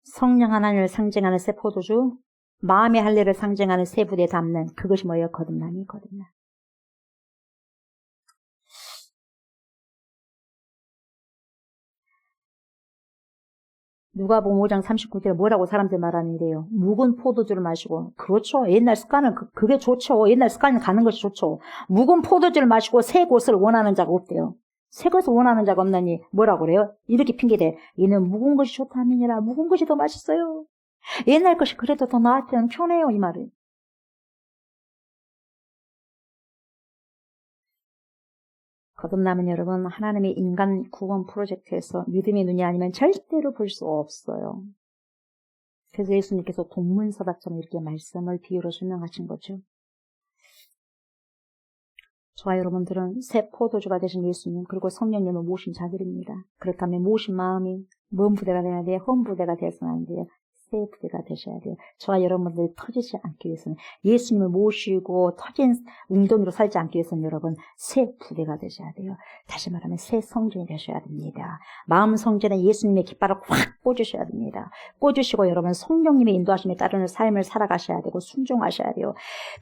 성령 하나님을 상징하는 새 포도주, 마음의 할례를 상징하는 새 부대에 담는 그것이 뭐예요? 거듭남이 거듭남. 누가복음 5장 39절에 뭐라고 사람들 말하는데요. 묵은 포도주를 마시고 그렇죠. 옛날 습관은 그게 좋죠. 옛날 습관은 가는 것이 좋죠. 묵은 포도주를 마시고 새 것을 원하는 자가 없대요. 새 것을 원하는 자가 없나니 뭐라고 그래요? 이렇게 핑계대. 이는 묵은 것이 좋다 함이니라. 묵은 것이 더 맛있어요. 옛날 것이 그래도 더 나한테는 편해요. 이 말을. 거듭남은 여러분 하나님의 인간 구원 프로젝트에서 믿음의 눈이 아니면 절대로 볼 수 없어요. 그래서 예수님께서 동문서답처럼 이렇게 말씀을 비유로 설명하신 거죠. 저와 여러분들은 새 포도주가 되신 예수님 그리고 성령님을 모신 자들입니다. 그렇다면 모신 마음이 먼 부대가 돼야 돼요? 험 부대가 되어서는 안 돼요. 새 부대가 되셔야 돼요. 저와 여러분들이 터지지 않기 위해서는 예수님을 모시고 터진 웅덩이로 살지 않기 위해서는 여러분 새 부대가 되셔야 돼요. 다시 말하면 새 성전이 되셔야 됩니다. 마음 성전에 예수님의 깃발을 확 꽂으셔야 됩니다. 꽂으시고 여러분 성령님의 인도하심에 따르는 삶을 살아가셔야 되고 순종하셔야 돼요.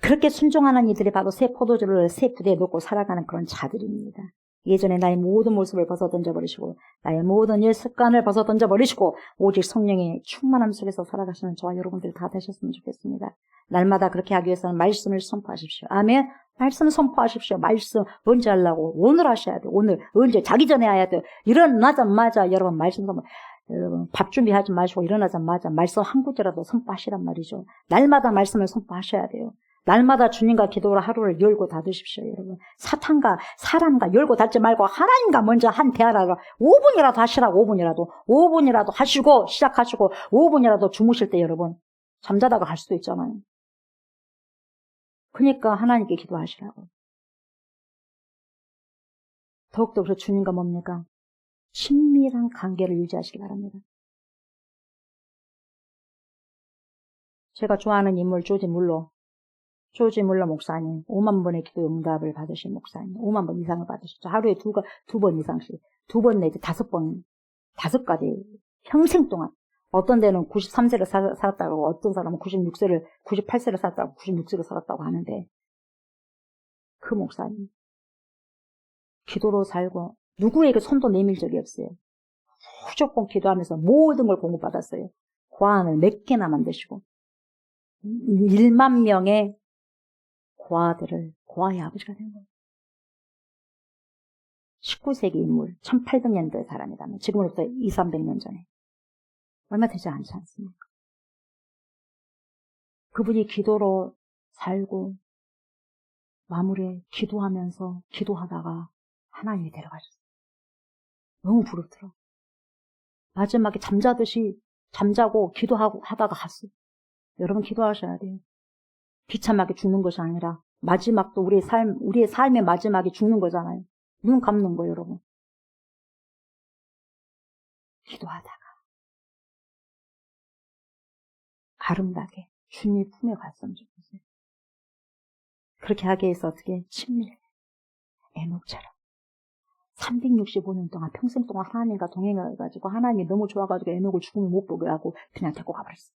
그렇게 순종하는 이들이 바로 새 포도주를 새 부대에 놓고 살아가는 그런 자들입니다. 예전에 나의 모든 모습을 벗어던져버리시고 나의 모든 일 습관을 벗어던져버리시고 오직 성령의 충만함 속에서 살아가시는 저와 여러분들 다 되셨으면 좋겠습니다. 날마다 그렇게 하기 위해서는 말씀을 선포하십시오. 아멘. 말씀 선포하십시오. 말씀 언제 하려고? 오늘 하셔야 돼요. 오늘 언제? 자기 전에 해야 돼요. 일어나자마자 여러분 말씀 선포. 여러분 밥 준비하지 마시고 일어나자마자 말씀 한 구절이라도 선포하시란 말이죠. 날마다 말씀을 선포하셔야 돼요. 날마다 주님과 기도로 하루를 열고 닫으십시오, 여러분. 사탄과 사람과 열고 닫지 말고 하나님과 먼저 한 대화라도 5분이라도 하시라고 5분이라도 하시고 시작하시고 5분이라도 주무실 때 여러분 잠자다가 갈 수도 있잖아요. 그러니까 하나님께 기도하시라고. 더욱더 그래서 주님과 뭡니까? 친밀한 관계를 유지하시기 바랍니다. 제가 좋아하는 인물 조지 물러 목사님, 5만 번의 기도 응답을 받으신 목사님, 5만 번 이상을 받으셨죠. 하루에 두 번 이상씩, 2번 내지 5번, 5가지, 평생 동안. 어떤 데는 93세를 살았다고, 어떤 사람은 98세를 살았다고, 96세를 살았다고 하는데, 그 목사님, 기도로 살고, 누구에게 손도 내밀 적이 없어요. 무조건 기도하면서 모든 걸 공급받았어요. 과안을 몇 개나 만드시고, 1만 명의 고아의 아버지가 된 거예요. 19세기 인물, 1800년대 사람이라면 지금으로부터 200~300년 전에 얼마 되지 않지 않습니까? 그분이 기도로 살고 마무리에 기도하면서 기도하다가 하나님이 데려가셨어요. 너무 부럽더라. 마지막에 잠자고 기도하고 하다가 갔어요. 여러분 기도하셔야 돼요. 비참하게 죽는 것이 아니라 마지막도 우리의 삶의 마지막에 죽는 거잖아요. 눈 감는 거예요, 여러분. 기도하다가 아름답게 주님의 품에 갔으면 좋겠어요. 그렇게 하기 위해서 어떻게 친밀해. 에녹처럼 365년 동안 평생 동안 하나님과 동행해가지고 하나님이 너무 좋아가지고 에녹을 죽으면 못 보게 하고 그냥 데리고 가버렸어요.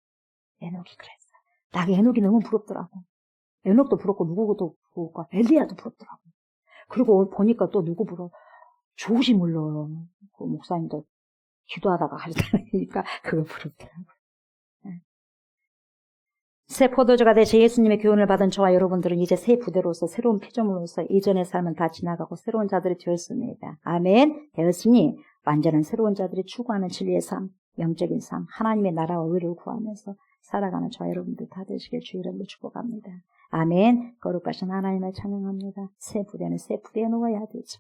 에녹이 그랬어. 나게 에녹이 너무 부럽더라고. 에녹도 부럽고 누구도 부럽고 엘리야도 부럽더라고. 그리고 보니까 또 누구 부러워? 조지 물러 그 목사님도 기도하다가 가셨다니까 그거 부럽더라고. 새 포도주가 되시 예수님의 교훈을 받은 저와 여러분들은 이제 새 부대로서 새로운 피조물로서 이전의 삶은 다 지나가고 새로운 자들이 되었습니다. 아멘. 되었으니 완전한 새로운 자들이 추구하는 진리의 삶, 영적인 삶, 하나님의 나라와 의를 구하면서 살아가는 저와 여러분들 다 되시길 주의 이름으로 축복합니다. 아멘. 거룩하신 하나님을 찬양합니다. 새 부대는 새 부대에 놓아야 되죠.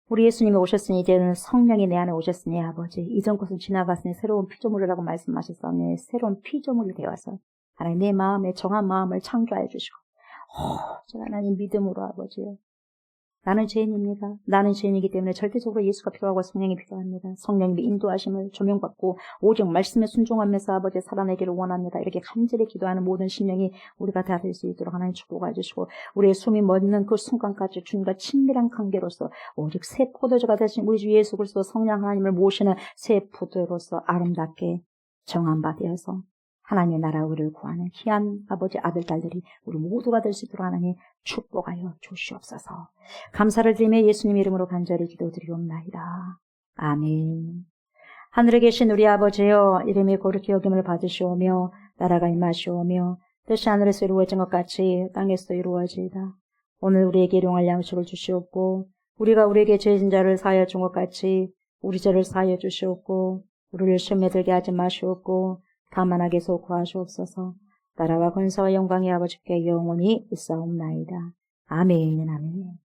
우리 예수님이 오셨으니 이제는 성령이 내 안에 오셨으니 아버지 이전 것은 지나갔으니 새로운 피조물이라고 말씀하셨으니 새로운 피조물이 되어서 하나님 내 마음에 정한 마음을 창조해 주시고 하나님 믿음으로 아버지요. 나는 죄인입니다. 나는 죄인이기 때문에 절대적으로 예수가 필요하고 성령이 필요합니다. 성령님의 인도하심을 조명받고 오직 말씀에 순종하면서 아버지 살아내기를 원합니다. 이렇게 간절히 기도하는 모든 심령이 우리가 다 될 수 있도록 하나님 축복해 주시고 우리의 숨이 멎는 그 순간까지 주님과 친밀한 관계로서 오직 새 포도주가 되신 우리 주 예수 그리스도 성령 하나님을 모시는 새 포도로서 아름답게 정한 바 되어서 하나님의 나라 의를 구하는 귀한 아버지 아들 딸들이 우리 모두가 될 수 있도록 하나님 축복하여 주시옵소서. 감사를 드리며 예수님 이름으로 간절히 기도드리옵나이다. 아멘. 하늘에 계신 우리 아버지여 이름이 거룩히 여김을 받으시오며 나라가 임하시오며 뜻이 하늘에서 이루어진 것 같이 땅에서도 이루어지이다. 오늘 우리에게 일용할 양식을 주시옵고 우리가 우리에게 죄진 자를 사하여 준 것 같이 우리 죄를 사하여 주시옵고 우리를 시험에 들게 하지 마시옵고 다만 악에서 구하시옵소서. 나라와 권세와 영광이 아버지께 영원히 있사옵나이다. 아멘. 아멘.